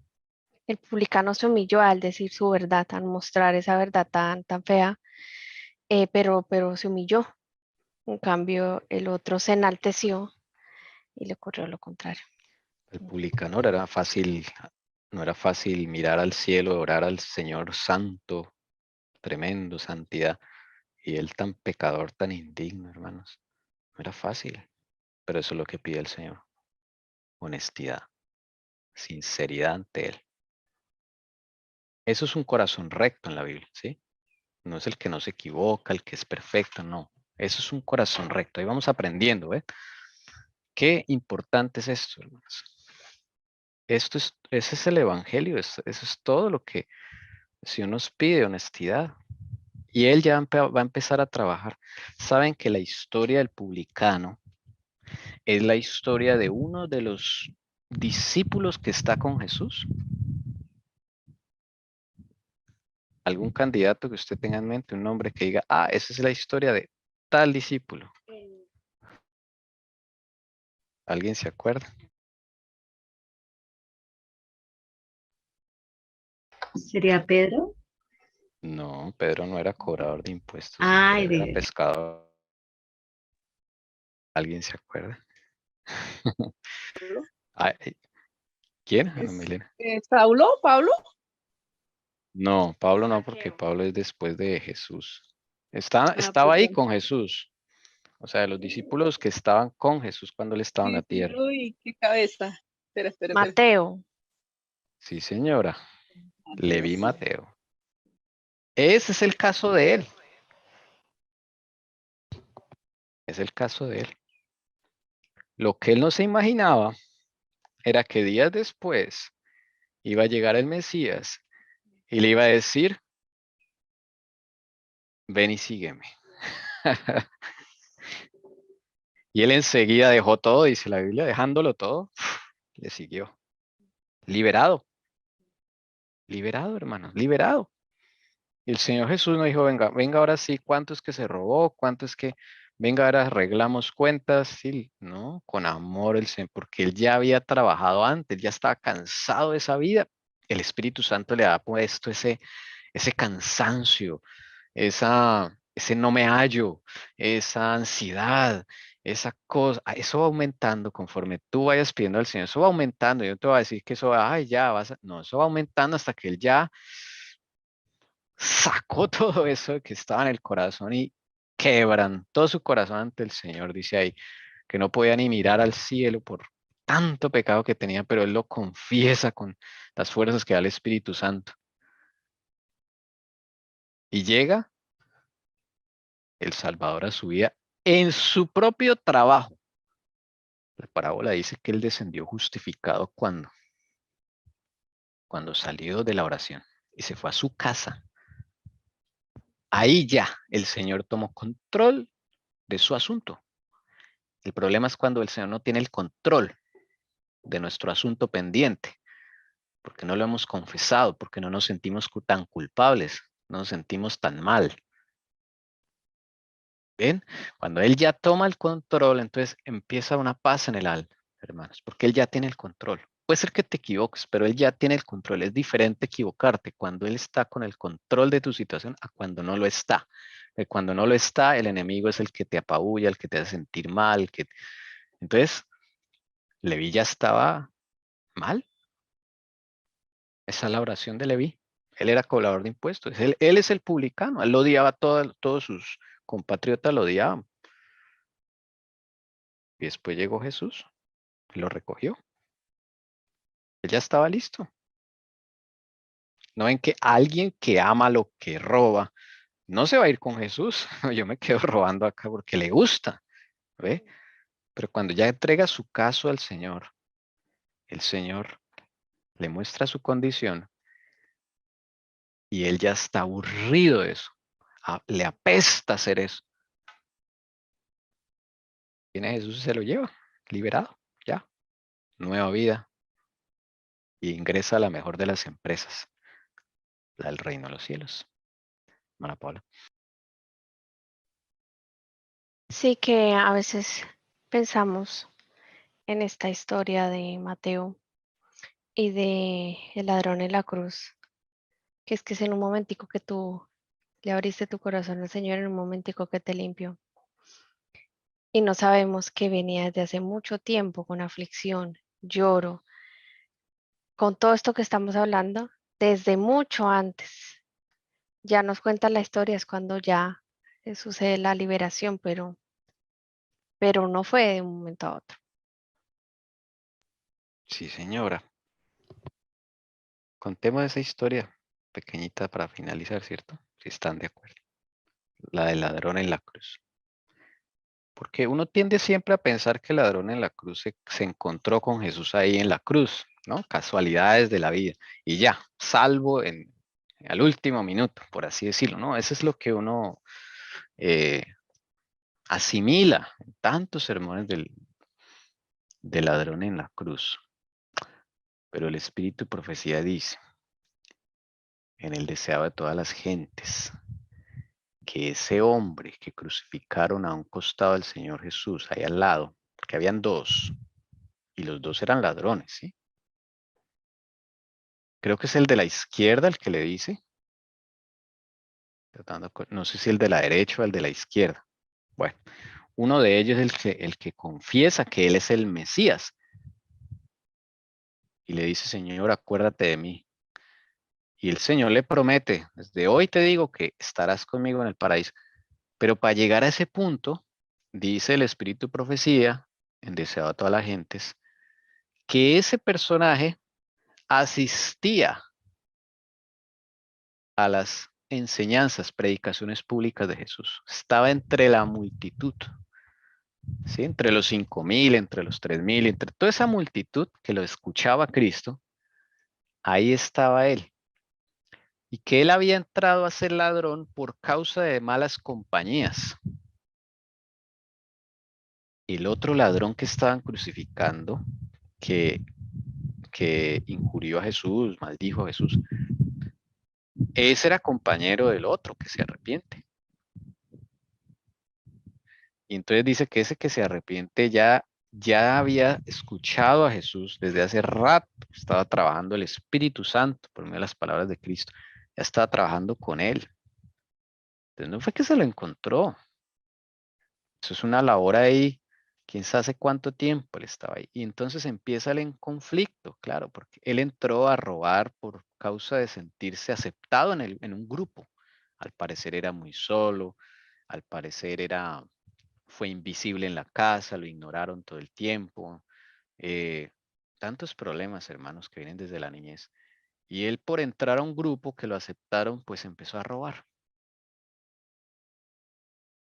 El publicano se humilló al decir su verdad, al mostrar esa verdad tan fea, pero se humilló. En cambio, el otro se enalteció y le ocurrió lo contrario. El publicano no era fácil mirar al cielo, orar al Señor santo, tremendo, santidad, y él tan pecador, tan indigno, hermanos. No era fácil, pero eso es lo que pide el Señor. Honestidad, sinceridad ante Él. Eso es un corazón recto en la Biblia, ¿sí? No es el que no se equivoca, el que es perfecto, no. Eso es un corazón recto. Ahí vamos aprendiendo, ¿eh? Qué importante es esto, hermanos. Ese es el Evangelio, eso es todo lo que el Señor nos pide, honestidad. Y Él ya va a empezar a trabajar. Saben que la historia del publicano es la historia de uno de los discípulos que está con Jesús. ¿Algún candidato que usted tenga en mente, un nombre que diga, ah, esa es la historia de tal discípulo? ¿Alguien se acuerda? ¿Sería Pedro? No, Pedro no era cobrador de impuestos, Ay, Pedro era pescador. ¿Alguien se acuerda? Ay, ¿quién? Ana Milena. ¿Saulo? ¿Pablo? No, Pablo no, porque Pablo es después de Jesús. Estaba ahí Perdón. con Jesús. O sea, los discípulos que estaban con Jesús cuando él estaba en la Sí, sí, tierra. uy, qué cabeza. Espera. Mateo. Sí, señora. Leví Sí. Mateo. Ese es el caso de él. Es el caso de él. Lo que él no se imaginaba era que días después iba a llegar el Mesías y le iba a decir, ven y sígueme. Y él enseguida dejó todo, dice la Biblia, dejándolo todo, le siguió. Liberado, liberado, hermanos, liberado. Y el Señor Jesús nos dijo, venga ahora sí, ¿cuánto es que se robó? ¿Cuánto es que, venga ahora arreglamos cuentas? Sí, no, con amor el Señor, porque él ya había trabajado antes, ya estaba cansado de esa vida. El Espíritu Santo le ha puesto ese cansancio, ese no me hallo, esa ansiedad, esa cosa, eso va aumentando conforme tú vayas pidiendo al Señor, eso va aumentando. Yo no te voy a decir que eso, ay, ya no, eso va aumentando hasta que él ya sacó todo eso que estaba en el corazón y quebrantó su corazón ante el Señor, dice ahí, que no podía ni mirar al cielo por tanto pecado que tenía, pero él lo confiesa con las fuerzas que da el Espíritu Santo. Y llega el Salvador a su vida en su propio trabajo. La parábola dice que él descendió justificado cuando salió de la oración y se fue a su casa. Ahí ya el Señor tomó control de su asunto. El problema es cuando el Señor no tiene el control de nuestro asunto pendiente, porque no lo hemos confesado, porque no nos sentimos tan culpables, no nos sentimos tan mal. ¿Ven? Cuando Él ya toma el control, entonces empieza una paz en el alma, hermanos, porque Él ya tiene el control. Puede ser que te equivoques, pero Él ya tiene el control. Es diferente equivocarte cuando Él está con el control de tu situación a cuando no lo está. Cuando no lo está, el enemigo es el que te apabulla, el que te hace sentir mal. Entonces, Leví ya estaba mal. Esa es la oración de Leví. Él era cobrador de impuestos. Él es el publicano. Él lo odiaba, todos sus compatriotas lo odiaban. Y después llegó Jesús y lo recogió. Él ya estaba listo. ¿No ven que alguien que ama lo que roba no se va a ir con Jesús? Yo me quedo robando acá porque le gusta, ¿ve? Pero cuando ya entrega su caso al Señor, el Señor le muestra su condición y él ya está aburrido de eso. Le apesta hacer eso. Viene Jesús y se lo lleva, liberado, ya, nueva vida. Y ingresa a la mejor de las empresas, la del reino de los cielos. Hermana Paula. Sí que a veces pensamos en esta historia de Mateo y de el ladrón en la cruz, que es en un momentico que tú le abriste tu corazón al Señor, en un momentico que te limpió. Y no sabemos que venía desde hace mucho tiempo con aflicción, lloro, con todo esto que estamos hablando, desde mucho antes. Ya nos cuenta la historia, es cuando ya sucede la liberación, pero no fue de un momento a otro. Sí, señora. Contemos esa historia pequeñita para finalizar, ¿cierto? Si están de acuerdo. La del ladrón en la cruz. Porque uno tiende siempre a pensar que el ladrón en la cruz se encontró con Jesús ahí en la cruz, ¿no? Casualidades de la vida. Y ya, salvo al último minuto, por así decirlo, ¿no? Eso es lo que uno asimila en tantos sermones del ladrón en la cruz. Pero el Espíritu de Profecía dice, en el deseado de todas las gentes, que ese hombre que crucificaron a un costado del Señor Jesús, ahí al lado, porque habían dos, y los dos eran ladrones, ¿sí? Creo que es el de la izquierda el que le dice, no sé si el de la derecha o el de la izquierda. Bueno, uno de ellos es el que confiesa que él es el Mesías. Y le dice, Señor, acuérdate de mí. Y el Señor le promete, desde hoy te digo que estarás conmigo en el paraíso. Pero para llegar a ese punto, dice el Espíritu de Profecía, en Deseado a todas las gentes, que ese personaje asistía a las enseñanzas, predicaciones públicas de Jesús. Estaba entre la multitud, ¿sí? Entre los 5,000, entre los 3,000, entre toda esa multitud que lo escuchaba a Cristo, ahí estaba él. Y que él había entrado a ser ladrón por causa de malas compañías. El otro ladrón que estaban crucificando, que injurió a Jesús, maldijo a Jesús, ese era compañero del otro que se arrepiente. Y entonces dice que ese que se arrepiente ya había escuchado a Jesús desde hace rato, estaba trabajando el Espíritu Santo por medio de las palabras de Cristo, ya estaba trabajando con él. Entonces no fue que se lo encontró. Eso es una labor ahí, quién sabe hace cuánto tiempo él estaba ahí. Y entonces empieza el conflicto, claro, porque él entró a robar por causa de sentirse aceptado en un grupo. Al parecer era muy solo, al parecer fue invisible en la casa, lo ignoraron todo el tiempo. Tantos problemas, hermanos, que vienen desde la niñez. Y él por entrar a un grupo que lo aceptaron, pues empezó a robar.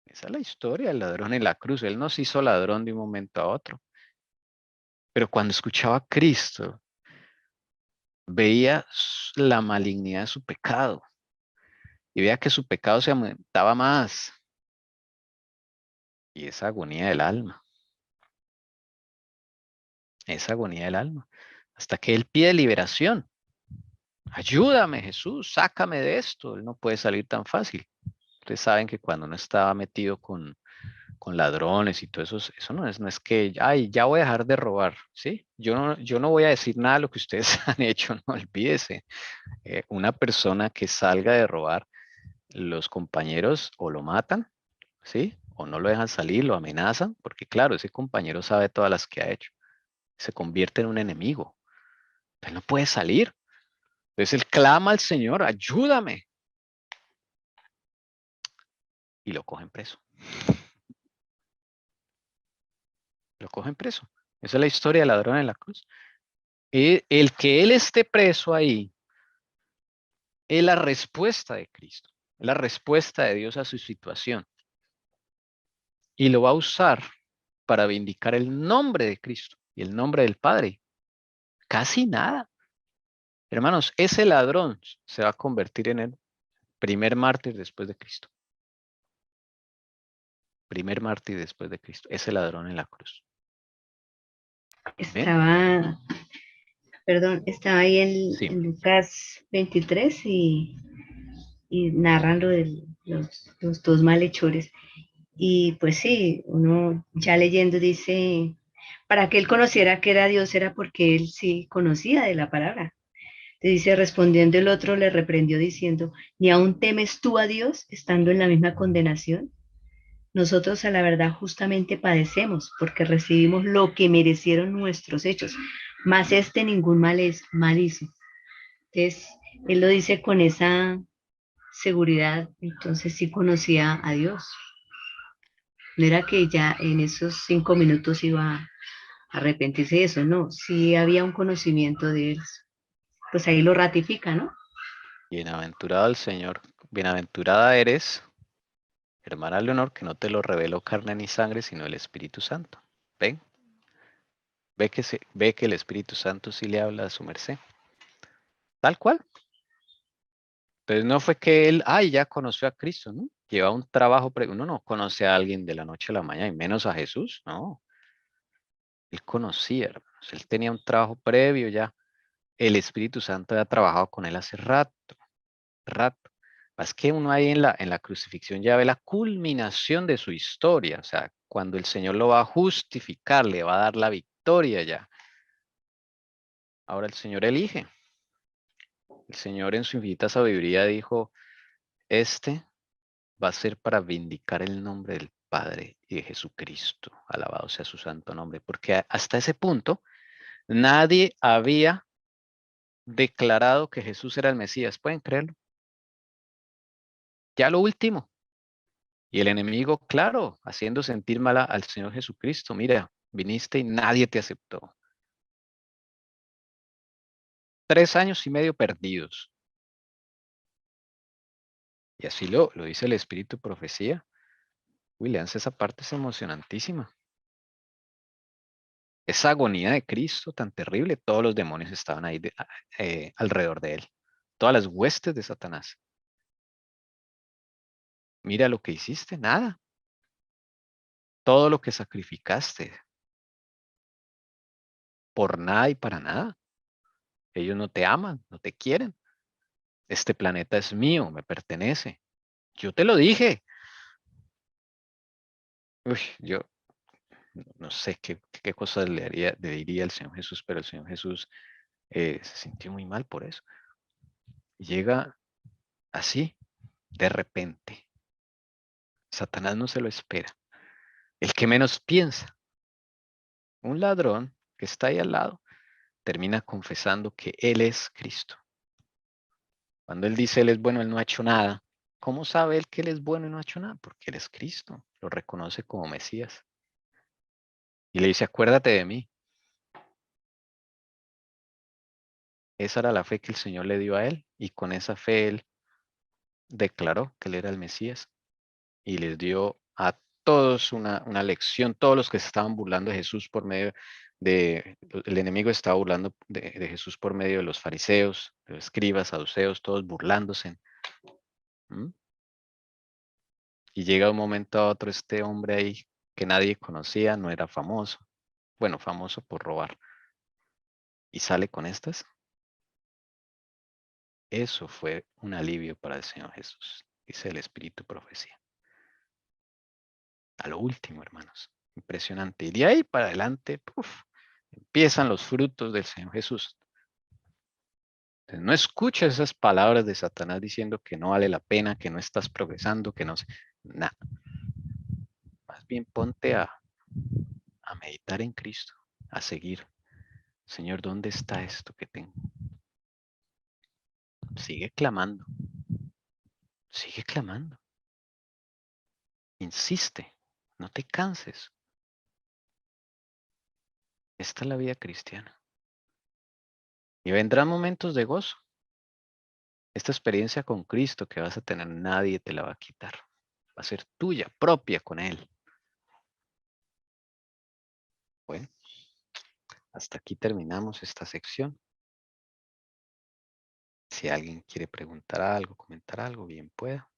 Esa es la historia del ladrón en la cruz. Él no se hizo ladrón de un momento a otro. Pero cuando escuchaba a Cristo, veía la malignidad de su pecado. Y veía que su pecado se aumentaba más. Y esa agonía del alma. Esa agonía del alma. Hasta que él pide liberación. Ayúdame, Jesús, sácame de esto. Él no puede salir tan fácil. Ustedes saben que cuando uno estaba metido con ladrones y todo eso, eso no es que, ay, ya voy a dejar de robar, ¿sí? Yo no voy a decir nada de lo que ustedes han hecho, no olvídese. Una persona que salga de robar, los compañeros o lo matan, ¿sí? O no lo dejan salir, lo amenazan, porque claro, ese compañero sabe todas las que ha hecho. Se convierte en un enemigo. Él no puede salir. Entonces él clama al Señor, ayúdame. Y lo cogen preso. Lo cogen preso. Esa es la historia del ladrón en la cruz. El que él esté preso ahí es la respuesta de Cristo, es la respuesta de Dios a su situación. Y lo va a usar para vindicar el nombre de Cristo y el nombre del Padre. Casi nada. Hermanos, ese ladrón se va a convertir en el primer mártir después de Cristo. Primer mártir después de Cristo. Ese ladrón en la cruz. Estaba, perdón, estaba ahí Sí. en Lucas 23 y narran lo de los dos malhechores. Y pues sí, uno ya leyendo dice, para que él conociera que era Dios era porque él sí conocía de la palabra. Te dice, respondiendo el otro le reprendió diciendo, ¿ni aún temes tú a Dios estando en la misma condenación? Nosotros a la verdad justamente padecemos porque recibimos lo que merecieron nuestros hechos, mas este ningún mal hizo. Entonces, él lo dice con esa seguridad, entonces sí conocía a Dios. No era que ya en esos 5 minutos iba a arrepentirse de eso, no, sí había un conocimiento de él. Pues ahí lo ratifica, ¿no? Bienaventurado el Señor, bienaventurada eres, hermana Leonor, que no te lo reveló carne ni sangre, sino el Espíritu Santo. ¿Ven? Ve que el Espíritu Santo sí le habla a su merced. Tal cual. Entonces no fue que él, ya conoció a Cristo, ¿no? Lleva un trabajo, uno no conoce a alguien de la noche a la mañana, y menos a Jesús, no. Él conocía, hermanos, él tenía un trabajo previo ya. El Espíritu Santo había trabajado con él hace rato. Más que uno ahí en la crucifixión ya ve la culminación de su historia, o sea, cuando el Señor lo va a justificar, le va a dar la victoria ya. Ahora el Señor elige. El Señor en su infinita sabiduría dijo, este va a ser para vindicar el nombre del Padre y de Jesucristo. Alabado sea su santo nombre. Porque hasta ese punto nadie había declarado que Jesús era el Mesías. ¿Pueden creerlo? Ya lo último. Y el enemigo, claro, haciendo sentir mal al Señor Jesucristo. Mira, viniste y nadie te aceptó. 3 años y medio perdidos. Y así lo dice el Espíritu de Profecía. Uy, leanse esa parte, es emocionantísima. Esa agonía de Cristo tan terrible, todos los demonios estaban ahí alrededor de él. Todas las huestes de Satanás. Mira lo que hiciste, nada. Todo lo que sacrificaste, por nada y para nada. Ellos no te aman, no te quieren. Este planeta es mío, me pertenece. Yo te lo dije. Uy, yo no sé qué cosas le diría el Señor Jesús, pero el Señor Jesús se sintió muy mal por eso. Llega así, de repente. Satanás no se lo espera. El que menos piensa, un ladrón que está ahí al lado, termina confesando que Él es Cristo. Cuando Él dice Él es bueno, Él no ha hecho nada. ¿Cómo sabe Él que Él es bueno y no ha hecho nada? Porque Él es Cristo, lo reconoce como Mesías. Y le dice, acuérdate de mí. Esa era la fe que el Señor le dio a Él, y con esa fe Él declaró que Él era el Mesías. Y les dio a todos una lección, todos los que se estaban burlando de Jesús por medio el enemigo estaba burlando de Jesús por medio de los fariseos, de los escribas, saduceos, todos burlándose. ¿Mm? Y llega un momento a otro este hombre ahí que nadie conocía, no era famoso, bueno, famoso por robar, y sale con estas. Eso fue un alivio para el Señor Jesús, dice el Espíritu Profecía. A lo último, hermanos. Impresionante. Y de ahí para adelante, empiezan los frutos del Señor Jesús. Entonces, no escuches esas palabras de Satanás diciendo que no vale la pena, que no estás progresando, que no sé. Nada. Más bien ponte a meditar en Cristo, a seguir. Señor, ¿dónde está esto que tengo? Sigue clamando. Sigue clamando. Insiste. No te canses. Esta es la vida cristiana. Y vendrán momentos de gozo. Esta experiencia con Cristo que vas a tener, nadie te la va a quitar. Va a ser tuya, propia con Él. Bueno, hasta aquí terminamos esta sección. Si alguien quiere preguntar algo, comentar algo, bien pueda.